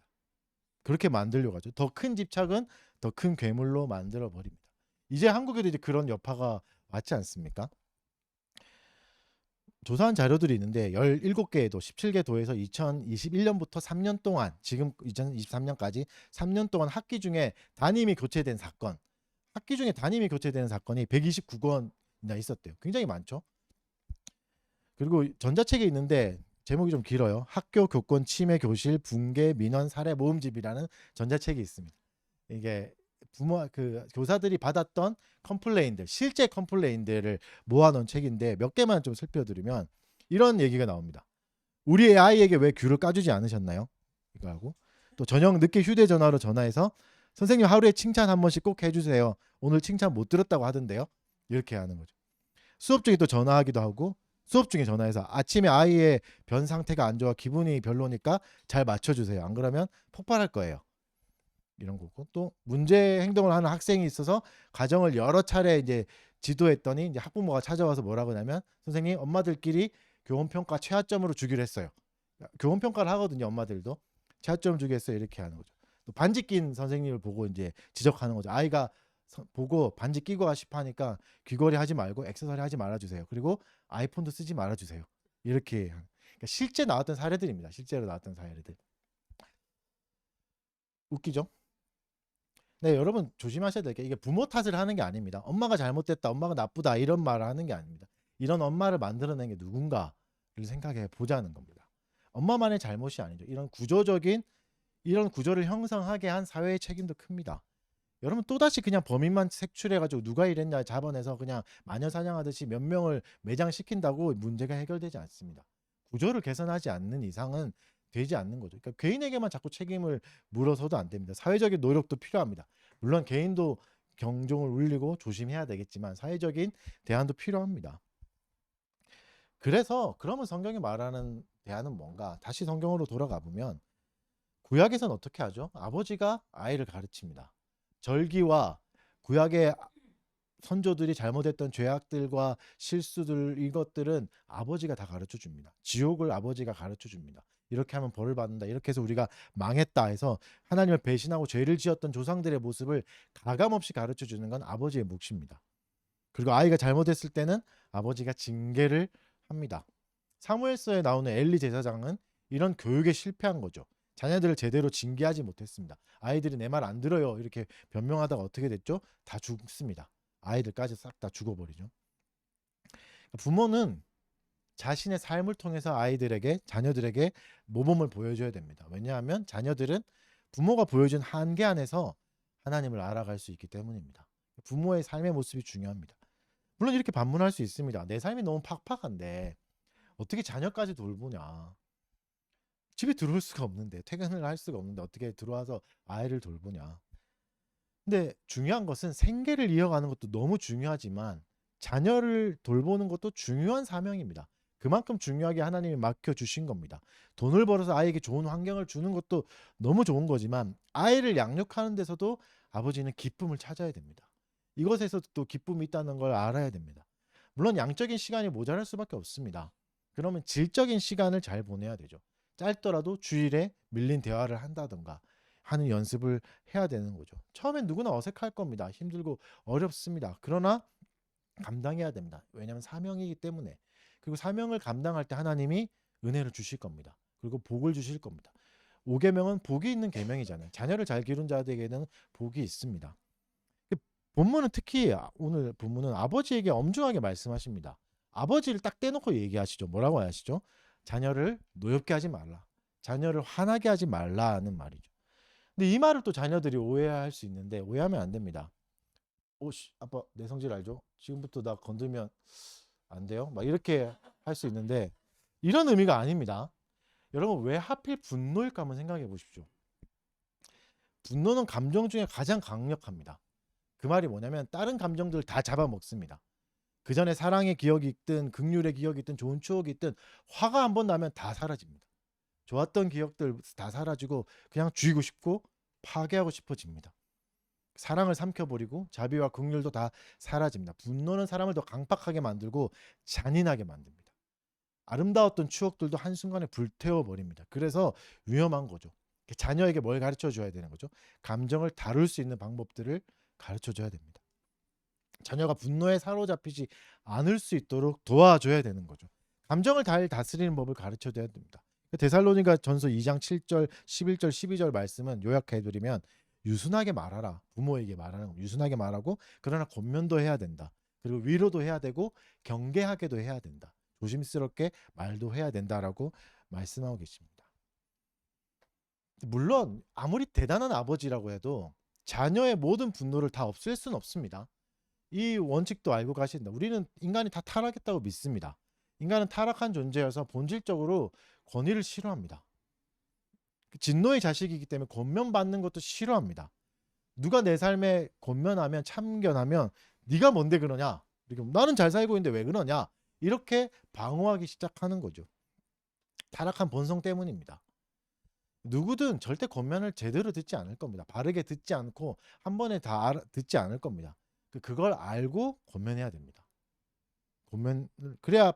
그렇게 만들려고 하죠. 더 큰 집착은 더 큰 괴물로 만들어 버립니다. 이제 한국에도 이제 그런 여파가 왔지 않습니까? 조사한 자료들이 있는데 17개의 도, 17개 도에서 2021년부터 3년 동안 지금 2023년까지 3년 동안 학기 중에 담임이 교체된 사건, 학기 중에 담임이 교체되는 사건이 129건이나 있었대요. 굉장히 많죠. 그리고 전자책에 있는데 제목이 좀 길어요. 학교 교권 침해 교실 붕괴 민원 사례 모음집이라는 전자책이 있습니다. 이게 교사들이 받았던 컴플레인들, 실제 컴플레인들을 모아놓은 책인데 몇 개만 좀 살펴드리면 이런 얘기가 나옵니다. 우리의 아이에게 왜 귤을 까주지 않으셨나요? 이거 하고 또 저녁 늦게 휴대전화로 전화해서 선생님 하루에 칭찬 한 번씩 꼭 해주세요. 오늘 칭찬 못 들었다고 하던데요. 이렇게 하는 거죠. 수업 중에 또 전화하기도 하고 수업 중에 전화해서 아침에 아이의 변 상태가 안 좋아 기분이 별로니까 잘 맞춰주세요. 안 그러면 폭발할 거예요. 이런 거고 또 문제 행동을 하는 학생이 있어서 가정을 여러 차례 이제 지도했더니 이제 학부모가 찾아와서 뭐라고 하냐면 선생님 엄마들끼리 교원 평가 최하점으로 주기로 했어요. 교원 평가를 하거든요. 엄마들도 최하점 주기로 했어요. 이렇게 하는 거죠. 또 반지 낀 선생님을 보고 이제 지적하는 거죠. 아이가 보고 반지 끼고 가시고 하니까 귀걸이 하지 말고 액세서리 하지 말아주세요. 그리고 아이폰도 쓰지 말아주세요. 이렇게 그러니까 실제 나왔던 사례들입니다. 실제로 나왔던 사례들. 웃기죠? 네, 여러분 조심하셔야 될 게 이게 부모 탓을 하는 게 아닙니다. 엄마가 잘못됐다, 엄마가 나쁘다 이런 말을 하는 게 아닙니다. 이런 엄마를 만들어낸 게 누군가를 생각해 보자는 겁니다. 엄마만의 잘못이 아니죠. 이런 구조를 형성하게 한 사회의 책임도 큽니다. 여러분 또다시 그냥 범인만 색출해가지고 누가 이랬냐 잡아내서 그냥 마녀 사냥하듯이 몇 명을 매장시킨다고 문제가 해결되지 않습니다. 구조를 개선하지 않는 이상은 되지 않는 거죠. 그러니까 개인에게만 자꾸 책임을 물어서도 안 됩니다. 사회적인 노력도 필요합니다. 물론 개인도 경종을 울리고 조심해야 되겠지만 사회적인 대안도 필요합니다. 그래서 그러면 성경이 말하는 대안은 뭔가? 다시 성경으로 돌아가 보면 구약에서는 어떻게 하죠? 아버지가 아이를 가르칩니다. 절기와 구약의 선조들이 잘못했던 죄악들과 실수들 이것들은 아버지가 다 가르쳐 줍니다. 지옥을 아버지가 가르쳐 줍니다. 이렇게 하면 벌을 받는다. 이렇게 해서 우리가 망했다 해서 하나님을 배신하고 죄를 지었던 조상들의 모습을 가감없이 가르쳐 주는 건 아버지의 몫입니다. 그리고 아이가 잘못했을 때는 아버지가 징계를 합니다. 사무엘서에 나오는 엘리 제사장은 이런 교육에 실패한 거죠. 자녀들을 제대로 징계하지 못했습니다. 아이들이 내 말 안 들어요 이렇게 변명하다가 어떻게 됐죠? 다 죽습니다. 아이들까지 싹 다 죽어버리죠. 부모는 자신의 삶을 통해서 자녀들에게 모범을 보여줘야 됩니다. 왜냐하면 자녀들은 부모가 보여준 한계 안에서 하나님을 알아갈 수 있기 때문입니다. 부모의 삶의 모습이 중요합니다. 물론 이렇게 반문할 수 있습니다. 내 삶이 너무 팍팍한데 어떻게 자녀까지 돌보냐. 집에 들어올 수가 없는데 퇴근을 할 수가 없는데 어떻게 들어와서 아이를 돌보냐. 근데 중요한 것은 생계를 이어가는 것도 너무 중요하지만 자녀를 돌보는 것도 중요한 사명입니다. 그만큼 중요하게 하나님이 맡겨주신 겁니다. 돈을 벌어서 아이에게 좋은 환경을 주는 것도 너무 좋은 거지만 아이를 양육하는 데서도 아버지는 기쁨을 찾아야 됩니다. 이것에서도 또 기쁨이 있다는 걸 알아야 됩니다. 물론 양적인 시간이 모자랄 수밖에 없습니다. 그러면 질적인 시간을 잘 보내야 되죠. 짧더라도 주일에 밀린 대화를 한다든가 하는 연습을 해야 되는 거죠. 처음엔 누구나 어색할 겁니다. 힘들고 어렵습니다. 그러나 감당해야 됩니다. 왜냐하면 사명이기 때문에. 그리고 사명을 감당할 때 하나님이 은혜를 주실 겁니다. 그리고 복을 주실 겁니다. 5계명은 복이 있는 계명이잖아요. 자녀를 잘 기른 자들에게는 복이 있습니다. 본문은 특히 오늘 본문은 아버지에게 엄중하게 말씀하십니다. 아버지를 딱 떼놓고 얘기하시죠. 뭐라고 하시죠? 자녀를 노엽게 하지 말라. 자녀를 화나게 하지 말라는 말이죠. 근데 이 말을 또 자녀들이 오해할 수 있는데 오해하면 안 됩니다. 오씨 아빠 내 성질 알죠? 지금부터 나 건들면 안 돼요? 막 이렇게 할 수 있는데 이런 의미가 아닙니다. 여러분 왜 하필 분노일까 한번 생각해 보십시오. 분노는 감정 중에 가장 강력합니다. 그 말이 뭐냐면 다른 감정들을 다 잡아먹습니다. 그 전에 사랑의 기억이 있든 긍휼의 기억이 있든 좋은 추억이 있든 화가 한 번 나면 다 사라집니다. 좋았던 기억들 다 사라지고 그냥 죽이고 싶고 파괴하고 싶어집니다. 사랑을 삼켜버리고 자비와 긍휼도 다 사라집니다. 분노는 사람을 더 강팍하게 만들고 잔인하게 만듭니다. 아름다웠던 추억들도 한순간에 불태워버립니다. 그래서 위험한 거죠. 자녀에게 뭘 가르쳐 줘야 되는 거죠? 감정을 다룰 수 있는 방법들을 가르쳐 줘야 됩니다. 자녀가 분노에 사로잡히지 않을 수 있도록 도와줘야 되는 거죠. 감정을 잘 다스리는 법을 가르쳐 줘야 됩니다. 데살로니가 전서 2장 7절, 11절, 12절 말씀은 요약해 드리면 유순하게 말하라. 부모에게 말하는 거. 유순하게 말하고 그러나 권면도 해야 된다. 그리고 위로도 해야 되고 경계하게도 해야 된다. 조심스럽게 말도 해야 된다라고 말씀하고 계십니다. 물론 아무리 대단한 아버지라고 해도 자녀의 모든 분노를 다 없앨 수는 없습니다. 이 원칙도 알고 가신다. 우리는 인간이 다 타락했다고 믿습니다. 인간은 타락한 존재여서 본질적으로 권위를 싫어합니다. 진노의 자식이기 때문에 권면받는 것도 싫어합니다. 누가 내 삶에 권면하면 참견하면 네가 뭔데 그러냐? 이렇게 나는 잘 살고 있는데 왜 그러냐? 이렇게 방어하기 시작하는 거죠. 타락한 본성 때문입니다. 누구든 절대 권면을 제대로 듣지 않을 겁니다. 바르게 듣지 않고 한 번에 다 듣지 않을 겁니다. 그걸 알고 권면해야 됩니다. 권면을 그래야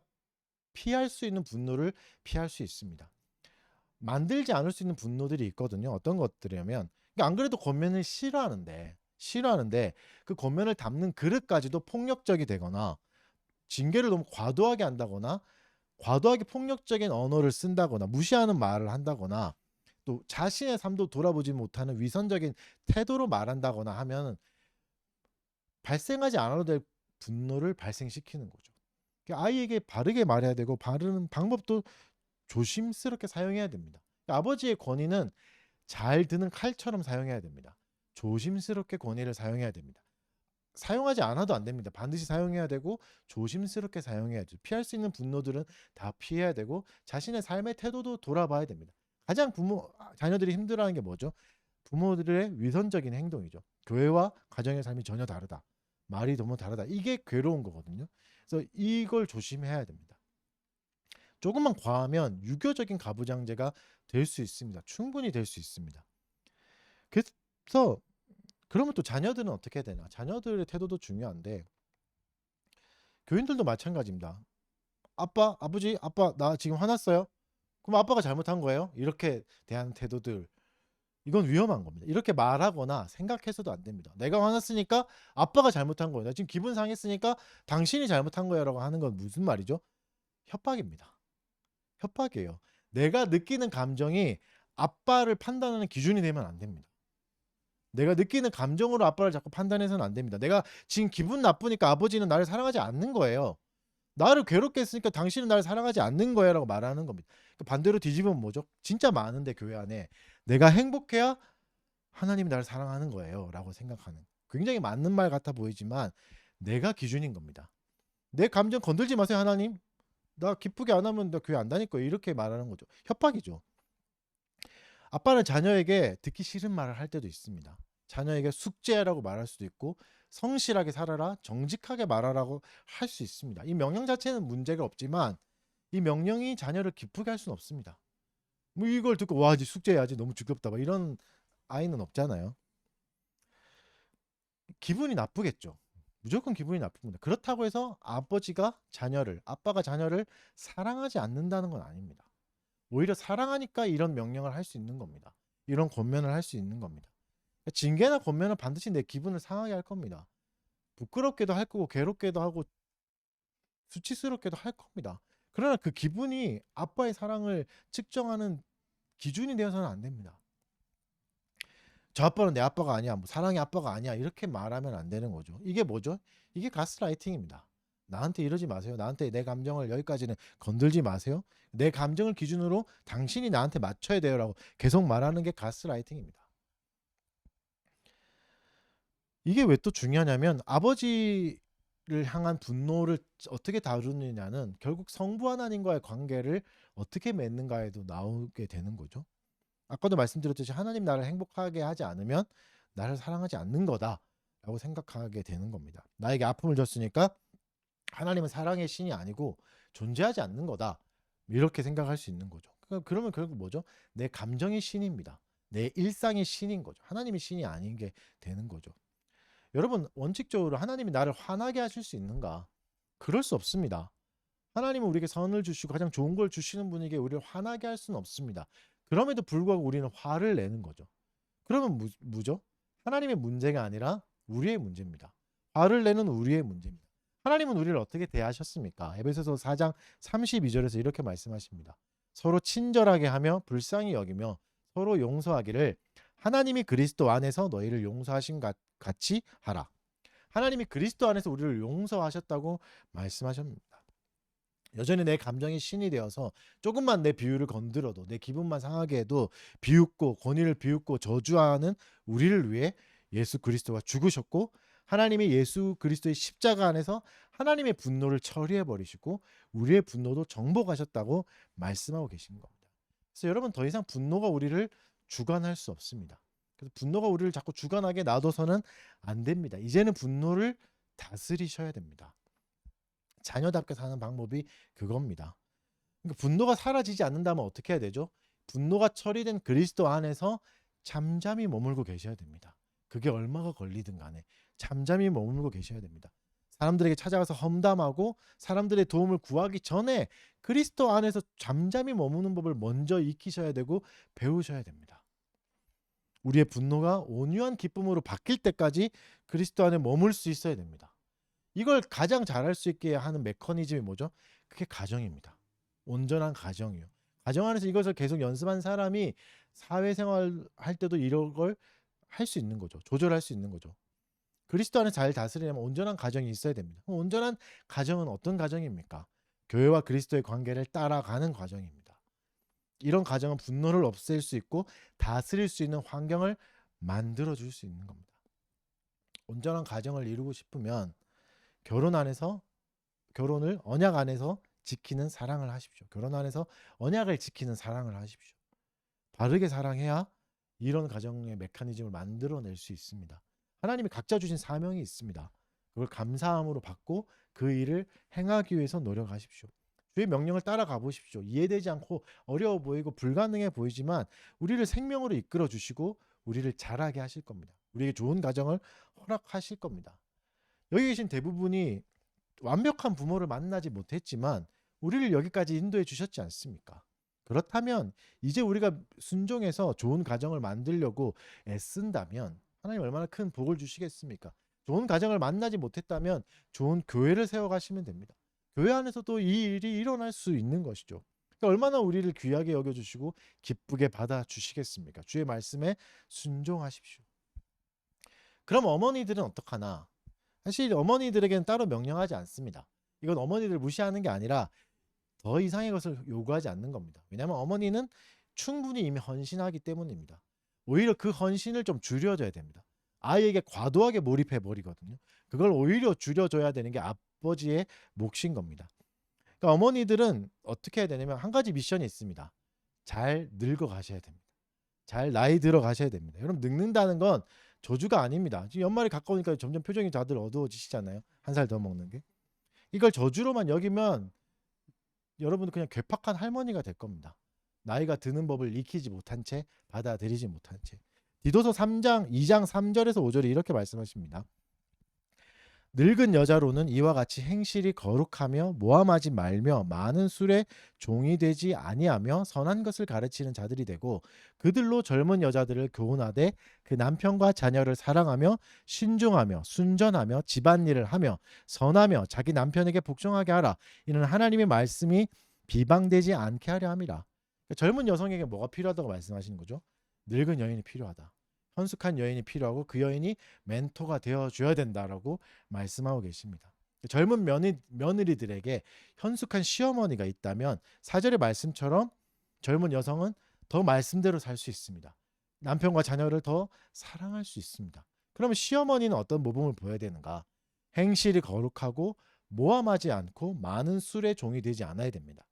피할 수 있는 분노를 피할 수 있습니다. 만들지 않을 수 있는 분노들이 있거든요. 어떤 것들이냐면 안 그래도 권면을 싫어하는데 그 권면을 담는 그릇까지도 폭력적이 되거나 징계를 너무 과도하게 한다거나 과도하게 폭력적인 언어를 쓴다거나 무시하는 말을 한다거나 또 자신의 삶도 돌아보지 못하는 위선적인 태도로 말한다거나 하면 발생하지 않아도 될 분노를 발생시키는 거죠. 아이에게 바르게 말해야 되고 바르는 방법도 조심스럽게 사용해야 됩니다. 아버지의 권위는 잘 드는 칼처럼 사용해야 됩니다. 조심스럽게 권위를 사용해야 됩니다. 사용하지 않아도 안 됩니다. 반드시 사용해야 되고 조심스럽게 사용해야 죠. 피할 수 있는 분노들은 다 피해야 되고 자신의 삶의 태도도 돌아봐야 됩니다. 가장 자녀들이 힘들어하는 게 뭐죠? 부모들의 위선적인 행동이죠. 교회와 가정의 삶이 전혀 다르다. 말이 너무 다르다. 이게 괴로운 거거든요. 그래서 이걸 조심해야 됩니다. 조금만 과하면 유교적인 가부장제가 될 수 있습니다. 충분히 될 수 있습니다. 그래서 그러면 또 자녀들은 어떻게 해야 되나? 자녀들의 태도도 중요한데 교인들도 마찬가지입니다. 아빠, 아버지, 아빠 나 지금 화났어요? 그럼 아빠가 잘못한 거예요? 이렇게 대하는 태도들 이건 위험한 겁니다. 이렇게 말하거나 생각해서도 안 됩니다. 내가 화났으니까 아빠가 잘못한 거예요. 나 지금 기분 상했으니까 당신이 잘못한 거야라고 하는 건 무슨 말이죠? 협박입니다. 협박이에요. 내가 느끼는 감정이 아빠를 판단하는 기준이 되면 안 됩니다. 내가 느끼는 감정으로 아빠를 자꾸 판단해서는 안 됩니다. 내가 지금 기분 나쁘니까 아버지는 나를 사랑하지 않는 거예요. 나를 괴롭게 했으니까 당신은 나를 사랑하지 않는 거야 라고 말하는 겁니다. 반대로 뒤집으면 뭐죠? 진짜 많은데 교회 안에 내가 행복해야 하나님이 나를 사랑하는 거예요 라고 생각하는 굉장히 맞는 말 같아 보이지만 내가 기준인 겁니다. 내 감정 건들지 마세요 하나님. 나 기쁘게 안 하면 나 교회 안 다닐 거예요. 이렇게 말하는 거죠. 협박이죠. 아빠는 자녀에게 듣기 싫은 말을 할 때도 있습니다. 자녀에게 숙제라고 말할 수도 있고 성실하게 살아라, 정직하게 말하라고 할 수 있습니다. 이 명령 자체는 문제가 없지만 이 명령이 자녀를 기쁘게 할 수는 없습니다. 뭐 이걸 듣고 와 이제 숙제해야지 너무 지겹다 막 이런 아이는 없잖아요. 기분이 나쁘겠죠. 무조건 기분이 나쁩니다. 그렇다고 해서 아빠가 자녀를 사랑하지 않는다는 건 아닙니다. 오히려 사랑하니까 이런 명령을 할 수 있는 겁니다. 이런 권면을 할 수 있는 겁니다. 징계나 권면은 반드시 내 기분을 상하게 할 겁니다. 부끄럽게도 할 거고 괴롭게도 하고 수치스럽게도 할 겁니다. 그러나 그 기분이 아빠의 사랑을 측정하는 기준이 되어서는 안 됩니다. 저 아빠는 내 아빠가 아니야. 뭐 사랑의 아빠가 아니야. 이렇게 말하면 안 되는 거죠. 이게 뭐죠? 이게 가스라이팅입니다. 나한테 이러지 마세요. 나한테 내 감정을 여기까지는 건들지 마세요. 내 감정을 기준으로 당신이 나한테 맞춰야 돼요라고 계속 말하는 게 가스라이팅입니다. 이게 왜 또 중요하냐면 아버지를 향한 분노를 어떻게 다루느냐는 결국 성부 하나님과의 관계를 어떻게 맺는가에도 나오게 되는 거죠. 아까도 말씀드렸듯이 하나님 나를 행복하게 하지 않으면 나를 사랑하지 않는 거다라고 생각하게 되는 겁니다. 나에게 아픔을 줬으니까 하나님은 사랑의 신이 아니고 존재하지 않는 거다. 이렇게 생각할 수 있는 거죠. 그러면 결국 뭐죠? 내 감정이 신입니다. 내 일상이 신인 거죠. 하나님이 신이 아닌 게 되는 거죠. 여러분, 원칙적으로 하나님이 나를 화나게 하실 수 있는가? 그럴 수 없습니다. 하나님은 우리에게 선을 주시고 가장 좋은 걸 주시는 분에게 우리를 화나게 할 수는 없습니다. 그럼에도 불구하고 우리는 화를 내는 거죠. 그러면 뭐죠? 하나님의 문제가 아니라 우리의 문제입니다. 화를 내는 우리의 문제입니다. 하나님은 우리를 어떻게 대하셨습니까? 에베소서 4장 32절에서 이렇게 말씀하십니다. 서로 친절하게 하며 불쌍히 여기며 서로 용서하기를 하나님이 그리스도 안에서 너희를 용서하신 같이 하라. 하나님이 그리스도 안에서 우리를 용서하셨다고 말씀하십니다. 여전히 내 감정이 신이 되어서 조금만 내 비유를 건드려도 내 기분만 상하게 해도 비웃고 권위를 비웃고 저주하는 우리를 위해 예수 그리스도가 죽으셨고 하나님이 예수 그리스도의 십자가 안에서 하나님의 분노를 처리해 버리시고 우리의 분노도 정복하셨다고 말씀하고 계신 겁니다. 그래서 여러분 더 이상 분노가 우리를 주관할 수 없습니다. 그래서 분노가 우리를 자꾸 주관하게 놔둬서는 안 됩니다. 이제는 분노를 다스리셔야 됩니다. 자녀답게 사는 방법이 그겁니다. 그러니까 분노가 사라지지 않는다면 어떻게 해야 되죠? 분노가 처리된 그리스도 안에서 잠잠히 머물고 계셔야 됩니다. 그게 얼마가 걸리든 간에 잠잠히 머물고 계셔야 됩니다. 사람들에게 찾아가서 험담하고 사람들의 도움을 구하기 전에 그리스도 안에서 잠잠히 머무는 법을 먼저 익히셔야 되고 배우셔야 됩니다. 우리의 분노가 온유한 기쁨으로 바뀔 때까지 그리스도 안에 머물 수 있어야 됩니다. 이걸 가장 잘할 수 있게 하는 메커니즘이 뭐죠? 그게 가정입니다. 온전한 가정이요. 가정 안에서 이것을 계속 연습한 사람이 사회생활 할 때도 이런 걸 할 수 있는 거죠. 조절할 수 있는 거죠. 그리스도 안에 잘 다스리려면 온전한 가정이 있어야 됩니다. 그럼 온전한 가정은 어떤 가정입니까? 교회와 그리스도의 관계를 따라가는 과정입니다. 이런 가정은 분노를 없앨 수 있고 다스릴 수 있는 환경을 만들어 줄 수 있는 겁니다. 온전한 가정을 이루고 싶으면 결혼을 언약 안에서 지키는 사랑을 하십시오. 결혼 안에서 언약을 지키는 사랑을 하십시오. 바르게 사랑해야 이런 가정의 메커니즘을 만들어낼 수 있습니다. 하나님이 각자 주신 사명이 있습니다. 그걸 감사함으로 받고 그 일을 행하기 위해서 노력하십시오. 주의 명령을 따라가 보십시오. 이해되지 않고 어려워 보이고 불가능해 보이지만 우리를 생명으로 이끌어 주시고 우리를 자라게 하실 겁니다. 우리에게 좋은 가정을 허락하실 겁니다. 여기 계신 대부분이 완벽한 부모를 만나지 못했지만 우리를 여기까지 인도해 주셨지 않습니까? 그렇다면 이제 우리가 순종해서 좋은 가정을 만들려고 애쓴다면 하나님 얼마나 큰 복을 주시겠습니까? 좋은 가정을 만나지 못했다면 좋은 교회를 세워가시면 됩니다. 교회 안에서도 이 일이 일어날 수 있는 것이죠. 그러니까 얼마나 우리를 귀하게 여겨주시고 기쁘게 받아주시겠습니까? 주의 말씀에 순종하십시오. 그럼 어머니들은 어떡하나? 사실 어머니들에게는 따로 명령하지 않습니다. 이건 어머니들 무시하는 게 아니라 더 이상의 것을 요구하지 않는 겁니다. 왜냐하면 어머니는 충분히 이미 헌신하기 때문입니다. 오히려 그 헌신을 좀 줄여줘야 됩니다. 아이에게 과도하게 몰입해 버리거든요. 그걸 오히려 줄여줘야 되는 게 아버지의 몫인 겁니다. 그러니까 어머니들은 어떻게 해야 되냐면 한 가지 미션이 있습니다. 잘 늙어 가셔야 됩니다. 잘 나이 들어 가셔야 됩니다. 여러분 늙는다는 건 저주가 아닙니다. 지금 연말이 가까우니까 점점 표정이 다들 어두워지시잖아요. 한 살 더 먹는 게. 이걸 저주로만 여기면 여러분은 그냥 괴팍한 할머니가 될 겁니다. 나이가 드는 법을 익히지 못한 채 받아들이지 못한 채. 디도서 2장 3절에서 5절에 이렇게 말씀하십니다. 늙은 여자로는 이와 같이 행실이 거룩하며 모함하지 말며 많은 술에 종이 되지 아니하며 선한 것을 가르치는 자들이 되고 그들로 젊은 여자들을 교훈하되 그 남편과 자녀를 사랑하며 신중하며 순전하며 집안일을 하며 선하며 자기 남편에게 복종하게 하라. 이는 하나님의 말씀이 비방되지 않게 하려 함이라. 그러니까 젊은 여성에게 뭐가 필요하다고 말씀하시는 거죠? 늙은 여인이 필요하다. 현숙한 여인이 필요하고 그 여인이 멘토가 되어 줘야 된다라고 말씀하고 계십니다. 젊은 며느리들에게 현숙한 시어머니가 있다면 4절의 말씀처럼 젊은 여성은 더 말씀대로 살 수 있습니다. 남편과 자녀를 더 사랑할 수 있습니다. 그러면 시어머니는 어떤 모범을 보여야 되는가? 행실이 거룩하고 모함하지 않고 많은 술의 종이 되지 않아야 됩니다.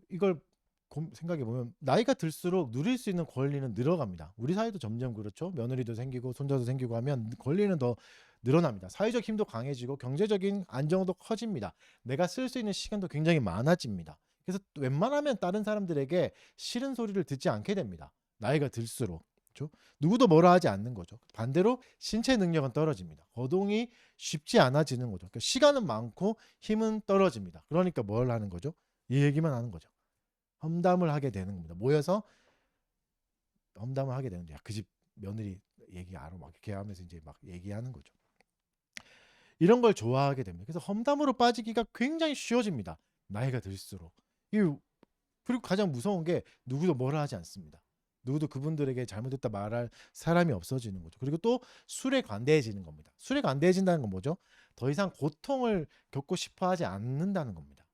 이걸 생각해 보면 나이가 들수록 누릴 수 있는 권리는 늘어갑니다. 우리 사회도 점점 그렇죠. 며느리도 생기고 손자도 생기고 하면 권리는 더 늘어납니다. 사회적 힘도 강해지고 경제적인 안정도 커집니다. 내가 쓸 수 있는 시간도 굉장히 많아집니다. 그래서 웬만하면 다른 사람들에게 싫은 소리를 듣지 않게 됩니다. 나이가 들수록. 그렇죠? 누구도 뭐라 하지 않는 거죠. 반대로 신체 능력은 떨어집니다. 거동이 쉽지 않아지는 거죠. 그러니까 시간은 많고 힘은 떨어집니다. 그러니까 뭘 하는 거죠? 이 얘기만 하는 거죠. 험담을 하게 되는 겁니다. 모여서 험담을 하게 되는데 그 집 며느리 얘기 알아 막 이렇게 하면서 이제 막 얘기하는 거죠. 이런 걸 좋아하게 됩니다. 그래서 험담으로 빠지기가 굉장히 쉬워집니다. 나이가 들수록. 그리고 가장 무서운 게 누구도 뭐라 하지 않습니다. 누구도 그분들에게 잘못했다 말할 사람이 없어지는 거죠. 그리고 또 술에 관대해지는 겁니다. 술에 관대해진다는 건 뭐죠? 더 이상 고통을 겪고 싶어 하지 않는다는 겁니다.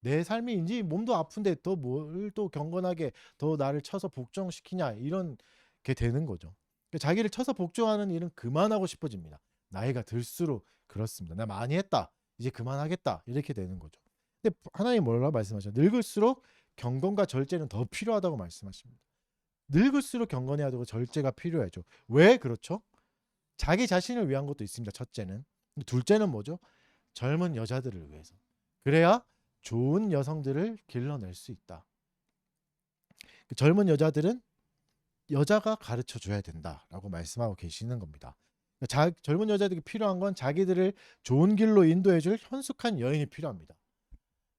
내 삶이 인지 몸도 아픈데 더 뭘 또 경건하게 더 나를 쳐서 복종시키냐 이런 게 되는 거죠. 자기를 쳐서 복종하는 일은 그만하고 싶어집니다. 나이가 들수록 그렇습니다. 나 많이 했다. 이제 그만하겠다. 이렇게 되는 거죠. 근데 하나님 뭐라 말씀하셔? 늙을수록 경건과 절제는 더 필요하다고 말씀하십니다. 늙을수록 경건해야 되고 절제가 필요하죠. 왜 그렇죠? 자기 자신을 위한 것도 있습니다. 첫째는. 둘째는 뭐죠? 젊은 여자들을 위해서. 그래야 좋은 여성들을 길러낼 수 있다. 젊은 여자들은 여자가 가르쳐 줘야 된다라고 말씀하고 계시는 겁니다. 젊은 여자들이 필요한 건 자기들을 좋은 길로 인도해 줄 현숙한 여인이 필요합니다.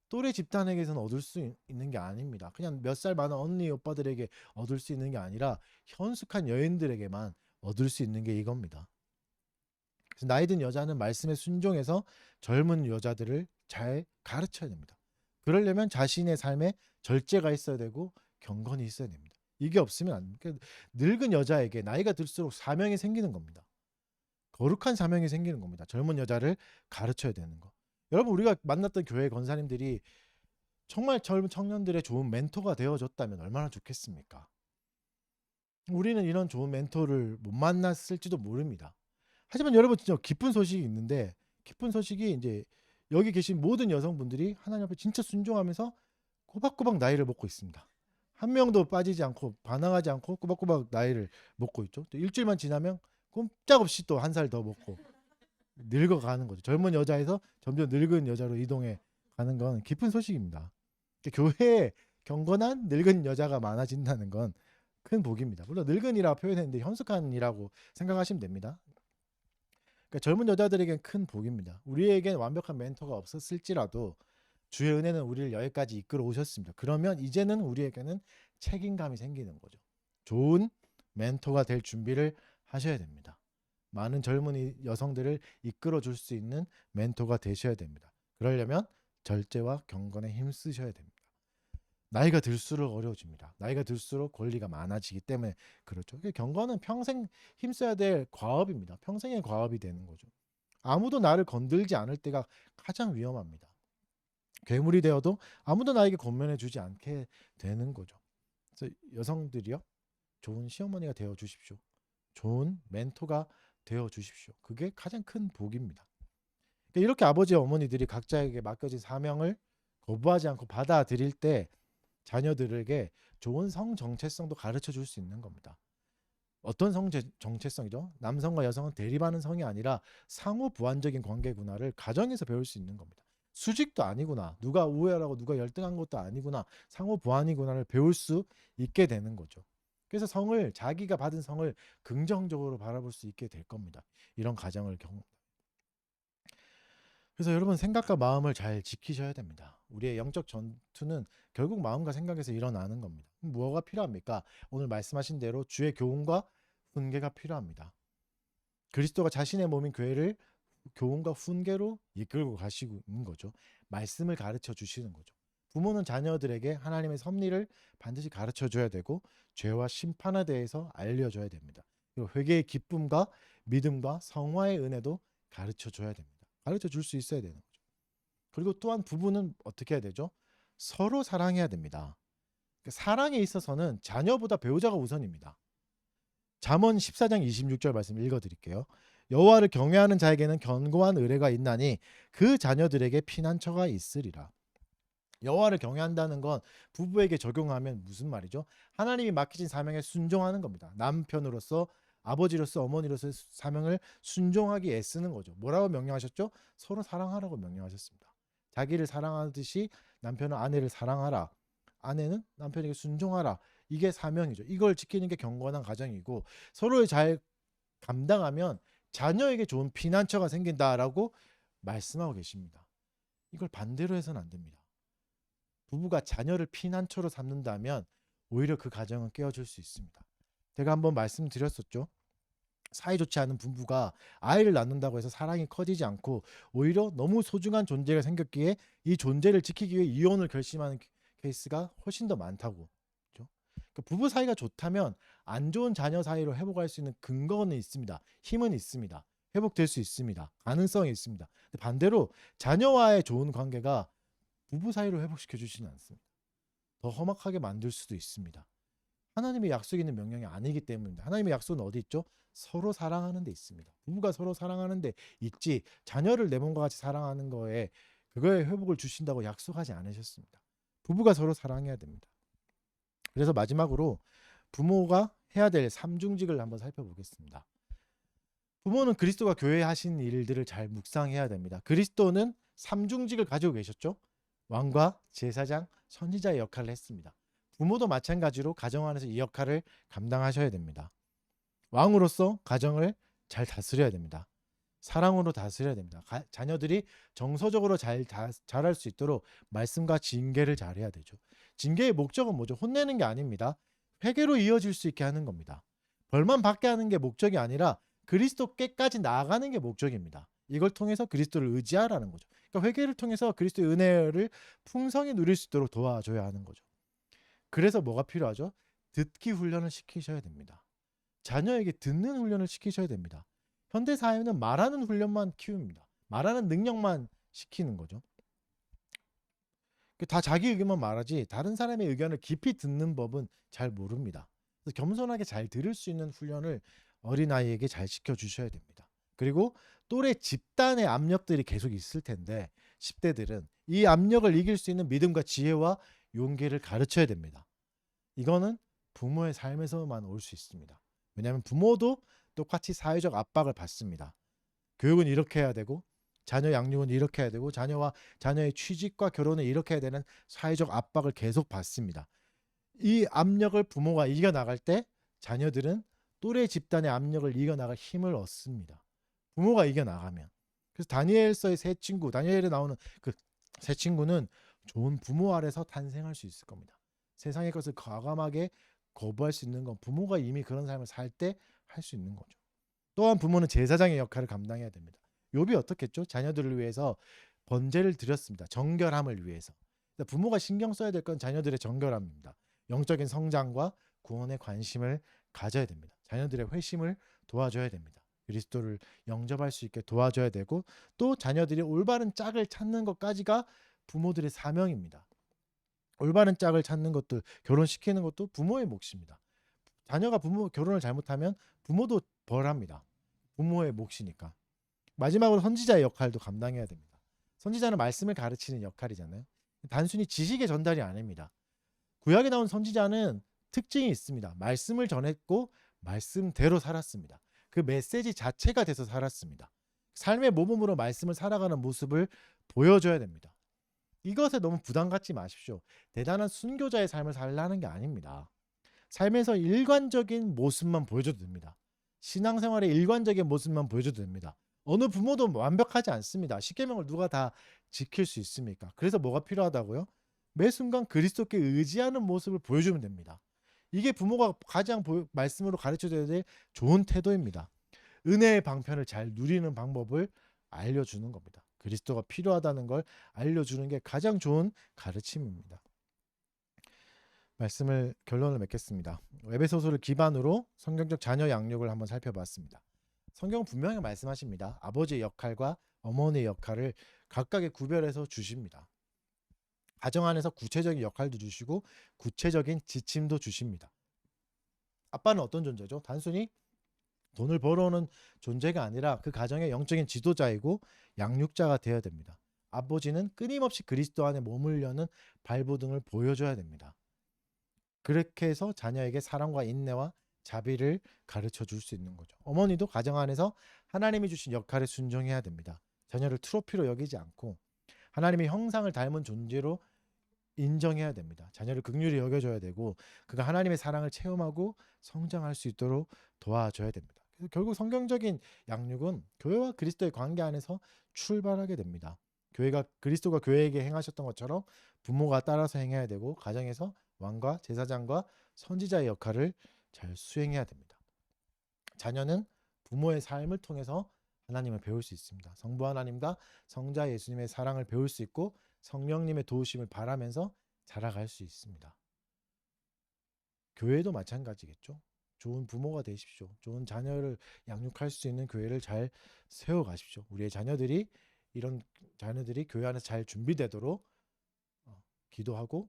또래 집단에게서는 얻을 수 있는 게 아닙니다. 그냥 몇 살 많은 언니 오빠들에게 얻을 수 있는 게 아니라 현숙한 여인들에게만 얻을 수 있는 게 이겁니다. 그래서 나이 든 여자는 말씀에 순종해서 젊은 여자들을 잘 가르쳐야 됩니다. 그러려면 자신의 삶에 절제가 있어야 되고 경건이 있어야 됩니다. 이게 없으면 안 돼요. 늙은 여자에게 나이가 들수록 사명이 생기는 겁니다. 거룩한 사명이 생기는 겁니다. 젊은 여자를 가르쳐야 되는 거. 여러분 우리가 만났던 교회 권사님들이 정말 젊은 청년들의 좋은 멘토가 되어줬다면 얼마나 좋겠습니까? 우리는 이런 좋은 멘토를 못 만났을지도 모릅니다. 하지만 여러분 진짜 기쁜 소식이 있는데 기쁜 소식이 이제 여기 계신 모든 여성분들이 하나님 앞에 진짜 순종하면서 꼬박꼬박 나이를 먹고 있습니다. 한 명도 빠지지 않고 반항하지 않고 꼬박꼬박 나이를 먹고 있죠. 또 일주일만 지나면 꼼짝없이 또 한 살 더 먹고 늙어가는 거죠. 젊은 여자에서 점점 늙은 여자로 이동해 가는 건 기쁜 소식입니다. 교회에 경건한 늙은 여자가 많아진다는 건 큰 복입니다. 물론 늙은이라 표현했는데 현숙한이라고 생각하시면 됩니다. 그러니까 젊은 여자들에겐 큰 복입니다. 우리에겐 완벽한 멘토가 없었을지라도 주의 은혜는 우리를 여기까지 이끌어 오셨습니다. 그러면 이제는 우리에게는 책임감이 생기는 거죠. 좋은 멘토가 될 준비를 하셔야 됩니다. 많은 젊은 여성들을 이끌어 줄 수 있는 멘토가 되셔야 됩니다. 그러려면 절제와 경건에 힘쓰셔야 됩니다. 나이가 들수록 어려워집니다. 나이가 들수록 권리가 많아지기 때문에 그렇죠. 경건은 평생 힘써야 될 과업입니다. 평생의 과업이 되는 거죠. 아무도 나를 건들지 않을 때가 가장 위험합니다. 괴물이 되어도 아무도 나에게 권면해 주지 않게 되는 거죠. 그래서 여성들이요. 좋은 시어머니가 되어 주십시오. 좋은 멘토가 되어 주십시오. 그게 가장 큰 복입니다. 이렇게 아버지와 어머니들이 각자에게 맡겨진 사명을 거부하지 않고 받아들일 때 자녀들에게 좋은 성 정체성도 가르쳐 줄 수 있는 겁니다. 어떤 성 정체성이죠? 남성과 여성은 대립하는 성이 아니라 상호 부한적인 관계구나를 가정에서 배울 수 있는 겁니다. 수직도 아니구나. 누가 우월하고 누가 열등한 것도 아니구나. 상호 부한이구나를 배울 수 있게 되는 거죠. 그래서 자기가 받은 성을 긍정적으로 바라볼 수 있게 될 겁니다. 이런 가정을 경험. 그래서 여러분 생각과 마음을 잘 지키셔야 됩니다. 우리의 영적 전투는 결국 마음과 생각에서 일어나는 겁니다. 뭐가 필요합니까? 오늘 말씀하신 대로 주의 교훈과 훈계가 필요합니다. 그리스도가 자신의 몸인 교회를 교훈과 훈계로 이끌고 가시고 있는 거죠. 말씀을 가르쳐 주시는 거죠. 부모는 자녀들에게 하나님의 섭리를 반드시 가르쳐 줘야 되고 죄와 심판에 대해서 알려줘야 됩니다. 그리고 회개의 기쁨과 믿음과 성화의 은혜도 가르쳐 줘야 됩니다. 가르쳐 줄 수 있어야 되는 거죠. 그리고 또한 부부는 어떻게 해야 되죠? 서로 사랑해야 됩니다. 사랑에 있어서는 자녀보다 배우자가 우선입니다. 잠언 14장 26절 말씀 읽어드릴게요. 여호와를 경외하는 자에게는 견고한 의뢰가 있나니 그 자녀들에게 피난처가 있으리라. 여호와를 경외한다는 건 부부에게 적용하면 무슨 말이죠? 하나님이 맡기신 사명에 순종하는 겁니다. 남편으로서 아버지로서 어머니로서의 사명을 순종하기 애쓰는 거죠. 뭐라고 명령하셨죠? 서로 사랑하라고 명령하셨습니다. 자기를 사랑하듯이 남편은 아내를 사랑하라. 아내는 남편에게 순종하라. 이게 사명이죠. 이걸 지키는 게 경건한 가정이고 서로를 잘 감당하면 자녀에게 좋은 피난처가 생긴다라고 말씀하고 계십니다. 이걸 반대로 해서는 안 됩니다. 부부가 자녀를 피난처로 삼는다면 오히려 그 가정은 깨어질 수 있습니다. 제가 한번 말씀드렸었죠. 사이좋지 않은 부부가 아이를 낳는다고 해서 사랑이 커지지 않고 오히려 너무 소중한 존재가 생겼기에 이 존재를 지키기 위해 이혼을 결심하는 케이스가 훨씬 더 많다고. 그렇죠? 그러니까 부부 사이가 좋다면 안 좋은 자녀 사이로 회복할 수 있는 근거는 있습니다. 힘은 있습니다. 회복될 수 있습니다. 가능성이 있습니다. 반대로 자녀와의 좋은 관계가 부부 사이로 회복시켜 주지는 않습니다. 더 험악하게 만들 수도 있습니다. 하나님의 약속이 있는 명령이 아니기 때문입니다. 하나님의 약속은 어디 있죠? 서로 사랑하는 데 있습니다. 부부가 서로 사랑하는 데 있지 자녀를 내 몸과 같이 사랑하는 거에 그거에 회복을 주신다고 약속하지 않으셨습니다. 부부가 서로 사랑해야 됩니다. 그래서 마지막으로 부모가 해야 될 삼중직을 한번 살펴보겠습니다. 부모는 그리스도가 교회에 하신 일들을 잘 묵상해야 됩니다. 그리스도는 삼중직을 가지고 계셨죠. 왕과 제사장, 선지자의 역할을 했습니다. 부모도 마찬가지로 가정 안에서 이 역할을 감당하셔야 됩니다. 왕으로서 가정을 잘 다스려야 됩니다. 사랑으로 다스려야 됩니다. 자녀들이 정서적으로 자랄 수 있도록 말씀과 징계를 잘해야 되죠. 징계의 목적은 뭐죠? 혼내는 게 아닙니다. 회개로 이어질 수 있게 하는 겁니다. 벌만 받게 하는 게 목적이 아니라 그리스도께까지 나아가는 게 목적입니다. 이걸 통해서 그리스도를 의지하라는 거죠. 그러니까 회개를 통해서 그리스도의 은혜를 풍성히 누릴 수 있도록 도와줘야 하는 거죠. 그래서 뭐가 필요하죠? 듣기 훈련을 시키셔야 됩니다. 자녀에게 듣는 훈련을 시키셔야 됩니다. 현대 사회는 말하는 훈련만 키웁니다. 말하는 능력만 시키는 거죠. 다 자기 의견만 말하지 다른 사람의 의견을 깊이 듣는 법은 잘 모릅니다. 그래서 겸손하게 잘 들을 수 있는 훈련을 어린아이에게 잘 시켜주셔야 됩니다. 그리고 또래 집단의 압력들이 계속 있을 텐데 10대들은 이 압력을 이길 수 있는 믿음과 지혜와 용기를 가르쳐야 됩니다. 이거는 부모의 삶에서만 올 수 있습니다. 왜냐하면 부모도 똑같이 사회적 압박을 받습니다. 교육은 이렇게 해야 되고 자녀 양육은 이렇게 해야 되고 자녀의 취직과 결혼을 이렇게 해야 되는 사회적 압박을 계속 받습니다. 이 압력을 부모가 이겨나갈 때 자녀들은 또래 집단의 압력을 이겨나갈 힘을 얻습니다. 부모가 이겨나가면. 그래서 다니엘서의 세 친구, 다니엘에 나오는 그 세 친구는 좋은 부모 아래서 탄생할 수 있을 겁니다. 세상의 것을 과감하게 거부할 수 있는 건 부모가 이미 그런 삶을 살 때 할 수 있는 거죠. 또한 부모는 제사장의 역할을 감당해야 됩니다. 욥이 어떻게 했죠? 자녀들을 위해서 번제를 드렸습니다. 정결함을 위해서. 부모가 신경 써야 될 건 자녀들의 정결함입니다. 영적인 성장과 구원에 관심을 가져야 됩니다. 자녀들의 회심을 도와줘야 됩니다. 그리스도를 영접할 수 있게 도와줘야 되고 또 자녀들이 올바른 짝을 찾는 것까지가 부모들의 사명입니다. 올바른 짝을 찾는 것도 결혼시키는 것도 부모의 몫입니다. 자녀가 부모 결혼을 잘못하면 부모도 벌합니다. 부모의 몫이니까. 마지막으로 선지자의 역할도 감당해야 됩니다. 선지자는 말씀을 가르치는 역할이잖아요. 단순히 지식의 전달이 아닙니다. 구약에 나온 선지자는 특징이 있습니다. 말씀을 전했고 말씀대로 살았습니다. 그 메시지 자체가 돼서 살았습니다. 삶의 모범으로 말씀을 살아가는 모습을 보여줘야 됩니다. 이것에 너무 부담 갖지 마십시오. 대단한 순교자의 삶을 살라는 게 아닙니다. 삶에서 일관적인 모습만 보여줘도 됩니다. 신앙생활의 일관적인 모습만 보여줘도 됩니다. 어느 부모도 완벽하지 않습니다. 십계명을 누가 다 지킬 수 있습니까? 그래서 뭐가 필요하다고요? 매 순간 그리스도께 의지하는 모습을 보여주면 됩니다. 이게 부모가 가장 말씀으로 가르쳐줘야 될 좋은 태도입니다. 은혜의 방편을 잘 누리는 방법을 알려주는 겁니다. 그리스도가 필요하다는 걸 알려주는 게 가장 좋은 가르침입니다. 말씀을 결론을 맺겠습니다. 에베소서를 기반으로 성경적 자녀 양육을 한번 살펴봤습니다. 성경은 분명히 말씀하십니다. 아버지의 역할과 어머니의 역할을 각각의 구별해서 주십니다. 가정 안에서 구체적인 역할도 주시고 구체적인 지침도 주십니다. 아빠는 어떤 존재죠? 단순히 돈을 벌어오는 존재가 아니라 그 가정의 영적인 지도자이고 양육자가 되어야 됩니다. 아버지는 끊임없이 그리스도 안에 몸을 여는 발버둥을 보여줘야 됩니다. 그렇게 해서 자녀에게 사랑과 인내와 자비를 가르쳐 줄 수 있는 거죠. 어머니도 가정 안에서 하나님이 주신 역할에 순종해야 됩니다. 자녀를 트로피로 여기지 않고 하나님의 형상을 닮은 존재로 인정해야 됩니다. 자녀를 긍휼히 여겨줘야 되고 그가 하나님의 사랑을 체험하고 성장할 수 있도록 도와줘야 됩니다. 그래서 결국 성경적인 양육은 교회와 그리스도의 관계 안에서 출발하게 됩니다. 교회가 그리스도가 교회에게 행하셨던 것처럼 부모가 따라서 행해야 되고 가정에서 왕과 제사장과 선지자의 역할을 잘 수행해야 됩니다. 자녀는 부모의 삶을 통해서 하나님을 배울 수 있습니다. 성부 하나님과 성자 예수님의 사랑을 배울 수 있고 성령님의 도우심을 바라면서 자라갈 수 있습니다. 교회도 마찬가지겠죠. 좋은 부모가 되십시오. 좋은 자녀를 양육할 수 있는 교회를 잘 세워 가십시오. 우리의 자녀들이 이런 자녀들이 교회 안에서 잘 준비되도록 기도하고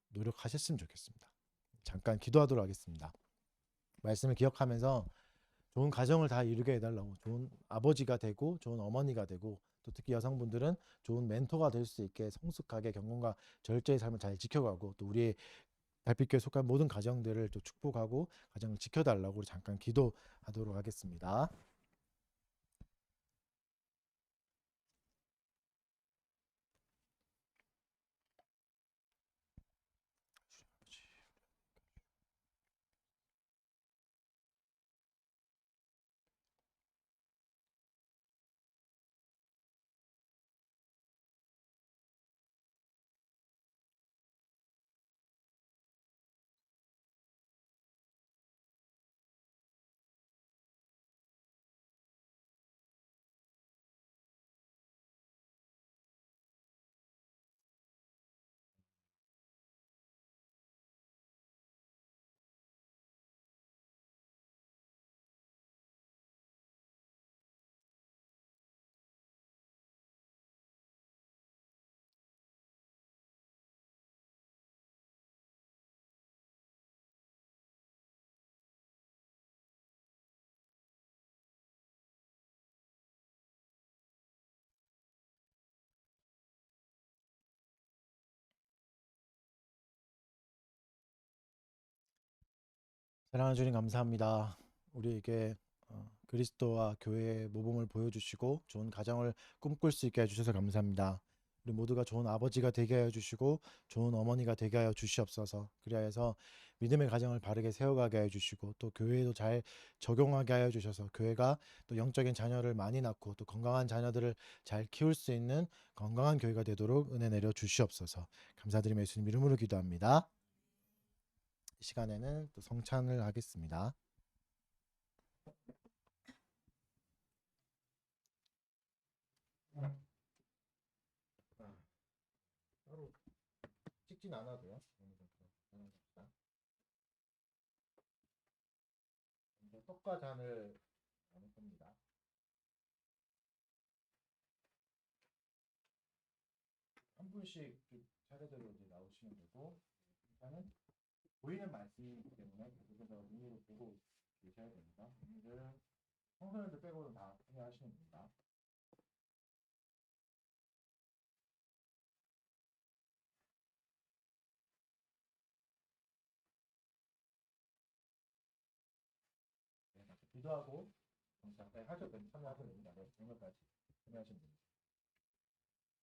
노력하셨으면 좋겠습니다. 잠깐 기도하도록 하겠습니다. 말씀을 기억하면서 좋은 가정을 다 이루게 해달라고, 좋은 아버지가 되고 좋은 어머니가 되고 또 특히 여성분들은 좋은 멘토가 될 수 있게 성숙하게 경건과 절제의 삶을 잘 지켜가고 또 우리의 달빛교회에 속한 모든 가정들을 또 축복하고 가정을 지켜달라고 잠깐 기도하도록 하겠습니다. 사랑하는 주님 감사합니다. 우리에게 그리스도와 교회의 모범을 보여주시고 좋은 가정을 꿈꿀 수 있게 해주셔서 감사합니다. 우리 모두가 좋은 아버지가 되게 하여 주시고 좋은 어머니가 되게 하여 주시옵소서. 그리하여서 믿음의 가정을 바르게 세워가게 하여 주시고 또 교회도 잘 적용하게 하여 주셔서 교회가 또 영적인 자녀를 많이 낳고 또 건강한 자녀들을 잘 키울 수 있는 건강한 교회가 되도록 은혜 내려 주시옵소서. 감사드리며 예수님 이름으로 기도합니다. 이 시간에는 또 성찬을 하겠습니다. 따로 찍진 않아도요. 먼저 떡과 잔을 나눌 겁니다. 한 분씩 차례대로 이제 나오시면 되고, 일단은 보이는 말씀이기 때문에 계속해서 눈으로 보고 계셔야 됩니다. 오늘은 청소년들 빼고는 다 참여하시면 됩니다. 네, 기도하고 잠깐 하셔도 참여하셔도 됩니다. 네, 정말까지 참여하시면 됩니다.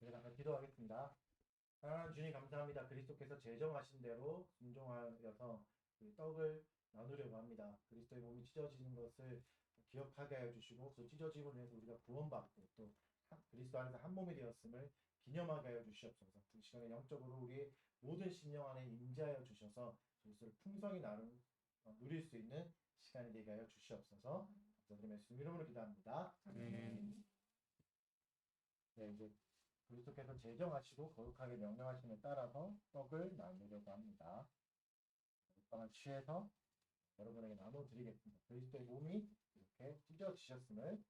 네, 잠깐 기도하겠습니다. 사랑하는 주님 감사합니다. 그리스도께서 제정하신 대로 순종하여서 그 떡을 나누려고 합니다. 그리스도의 몸이 찢어지는 것을 기억하게 하여 주시고 그 찢어짐으로 인해서 우리가 구원받고 또 그리스도 안에서 한 몸이 되었음을 기념하게 하여 주시옵소서. 이 시간에 영적으로 우리 모든 심령 안에 임재하여 주셔서 그리스도를 풍성히 누릴 수 있는 시간이 되게 하여 주시옵소서. 감사드리며 예수님 이름으로 기도합니다. 아멘. 네, 이제 그리스도께서 제정하시고 거룩하게 명령하심에 따라서 떡을 나누려고 합니다. 떡을 취해서 여러분에게 나눠드리겠습니다. 그리스도의 몸이 이렇게 찢어지셨음을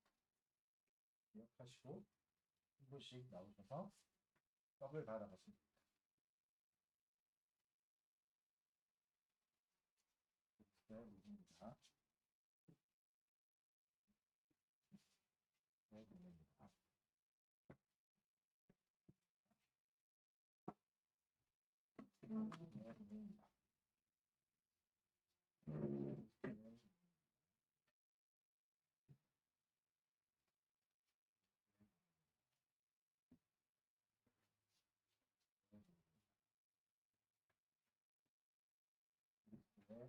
기억하시고 한 분씩 나오셔서 떡을 받아가십니다. 그리스도의 몸입니다. 네, 몸입니다. 네, 몸입니다. 네,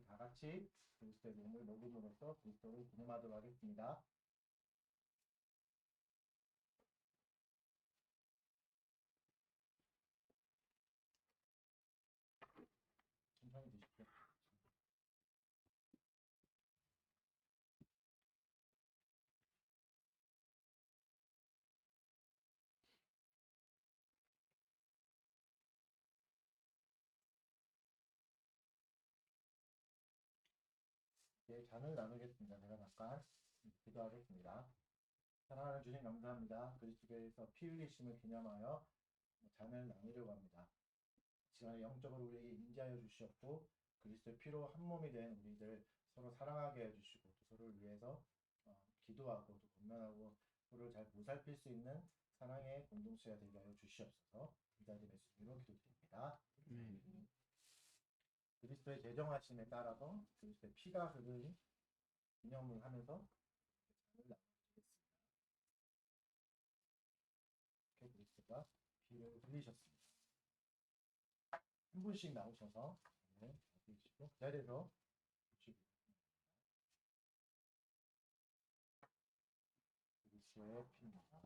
다 같이 그리스도의 몸을 먹음으로써 그리스도를 기념하도록 하겠습니다. 천천히 드십시오. 네, 잔을 나누겠습니다. 제가 잠깐 기도하겠습니다. 사랑하는 주님 감사합니다. 그리스도께서 피 흘리심을 기념하여 잔을 나누려고 합니다. 시간에 영적으로 우리에게 인자하여 주시었고 그리스도의 피로 한 몸이 된 우리들 서로 사랑하게 해주시고 또 서로를 위해서 기도하고 또 권면하고 서로를 잘 보살필 수 있는 사랑의 공동체가 되게 하여 주시옵소서. 감사드리며 예수님으로 기도드립니다. 그리스도의 제정하심에 따라서 그리스도의 피가 흐른 기념을 하면서 잔을 나누겠습니다. 이렇게 그리스도가 피를 흘리셨습니다. 한 분씩 나오셔서 드시고 그 자리에서 드시고 그리스도의 피입니다.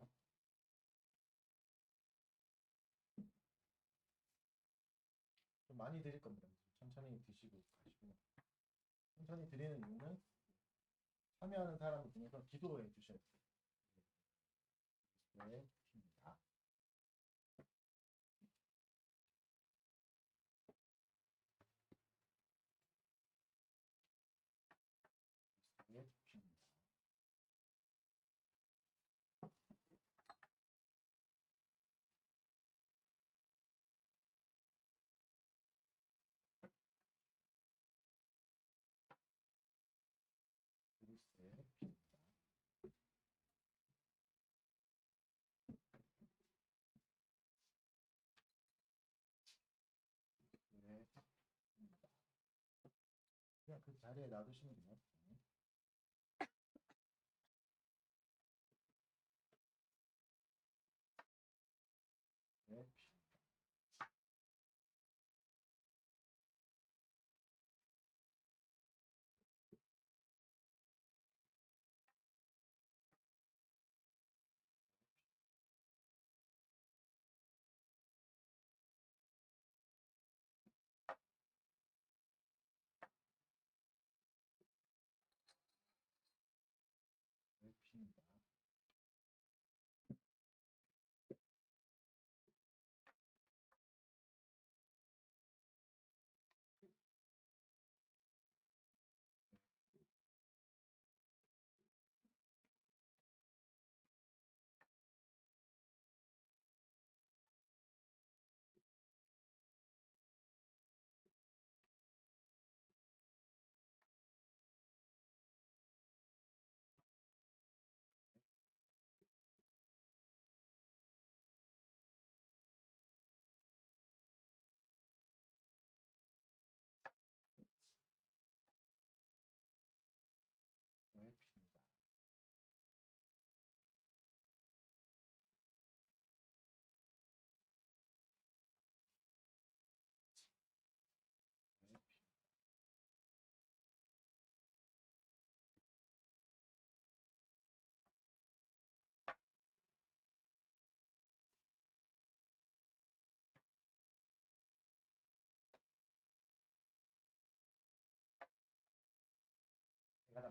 좀 많이 드릴 겁니다. 천천히 드시고 가시고 천천히 드리는 이유는 참여하는 사람을 통해서 기도해 주셔야 돼요. 그리스도의 피입니다. 그리스도의 피입니다. 그리스도의 피입니다. 그리스도의 피입니다. 그냥 그 자리에 놔두시면 돼요. 네, 피.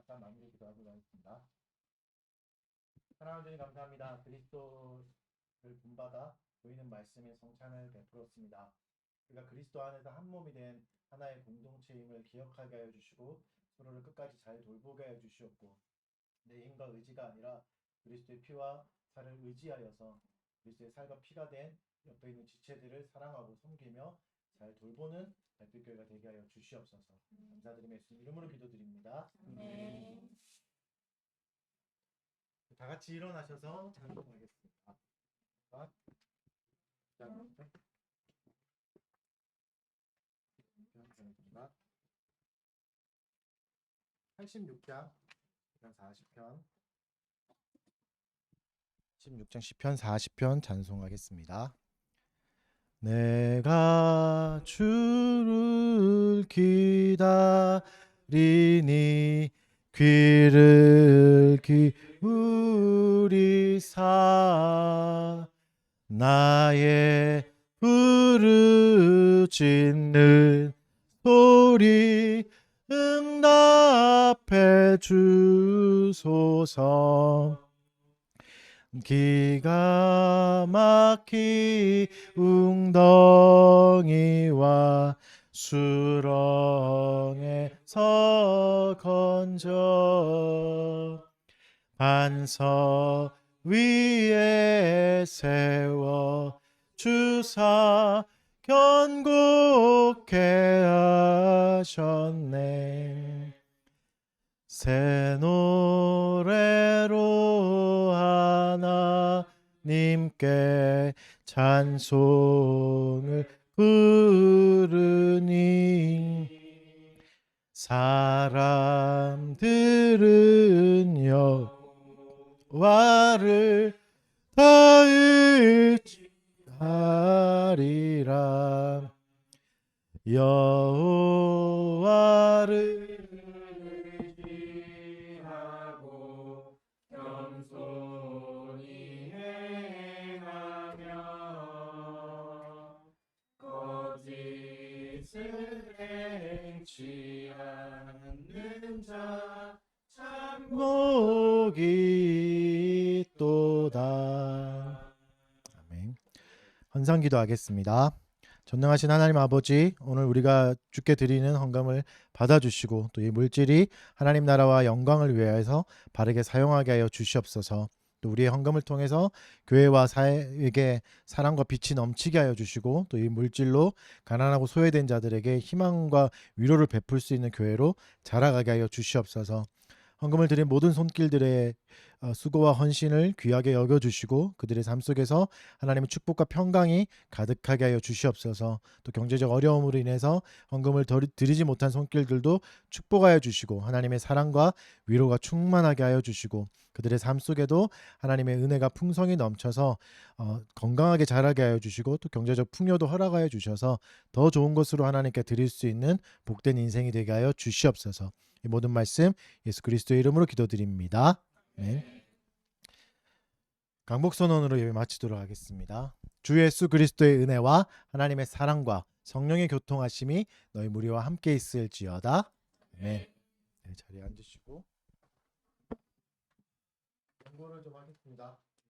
잠깐 마무리 기도하도록 하겠습니다. 사랑하는 주님 감사합니다. 그리스도를 본받아 보이는 말씀의 성찬을 베풀었습니다. 우리가 그리스도 안에서 한 몸이 된 하나의 공동체임을 기억하게 하여 주시고 서로를 끝까지 잘 돌보게 하여 주시옵고 내 힘과 의지가 아니라 그리스도의 피와 살을 의지하여서 그리스도의 살과 피가 된 옆에 있는 지체들을 사랑하고 섬기며 잘 돌보는 별빛교회가 되게 하여 주시옵소서. 감사드리며 예수님 이름으로 기도드립니다. 네. 다 같이 일어나셔서 찬송하겠습니다. 시작부터 86장 40편 16장 10편 40편 찬송하겠습니다. 내가 주를 기다리니 귀를 기울이사 나의 부르짖는 소리 응답해 주소서. 기가 막히 웅덩이와 수렁에서 건져 반석 위에 세워 주사 견고케 하셨네. 새 노래로 하나님께 찬송을 부르니 사람들은 여호와를 다 의지하리라. 여호와를 의지하고 겸손히 행하며 거짓을 행치 않는 자 참 복이 있도다. 아멘. 헌상기도 하겠습니다. 전능하신 하나님 아버지, 오늘 우리가 주께 드리는 헌금을 받아주시고 또 이 물질이 하나님 나라와 영광을 위하여서 바르게 사용하게 하여 주시옵소서. 또 우리의 헌금을 통해서 교회와 사회에게 사랑과 빛이 넘치게 하여 주시고 또 이 물질로 가난하고 소외된 자들에게 희망과 위로를 베풀 수 있는 교회로 자라가게 하여 주시옵소서. 헌금을 드린 모든 손길들의 수고와 헌신을 귀하게 여겨주시고 그들의 삶 속에서 하나님의 축복과 평강이 가득하게 하여 주시옵소서. 또 경제적 어려움으로 인해서 헌금을 드리지 못한 손길들도 축복하여 주시고 하나님의 사랑과 위로가 충만하게 하여 주시고 그들의 삶 속에도 하나님의 은혜가 풍성히 넘쳐서 건강하게 자라게 하여 주시고 또 경제적 풍요도 허락하여 주셔서 더 좋은 것으로 하나님께 드릴 수 있는 복된 인생이 되게 하여 주시옵소서. 이 모든 말씀 예수 그리스도의 이름으로 기도드립니다. 네. 강복선언으로 예배 마치도록 하겠습니다. 주 예수 그리스도의 은혜와 하나님의 사랑과 성령의 교통하심이 너희 무리와 함께 있을지어다. 네. 네, 자리에 앉으시고 공부를 좀 하겠습니다.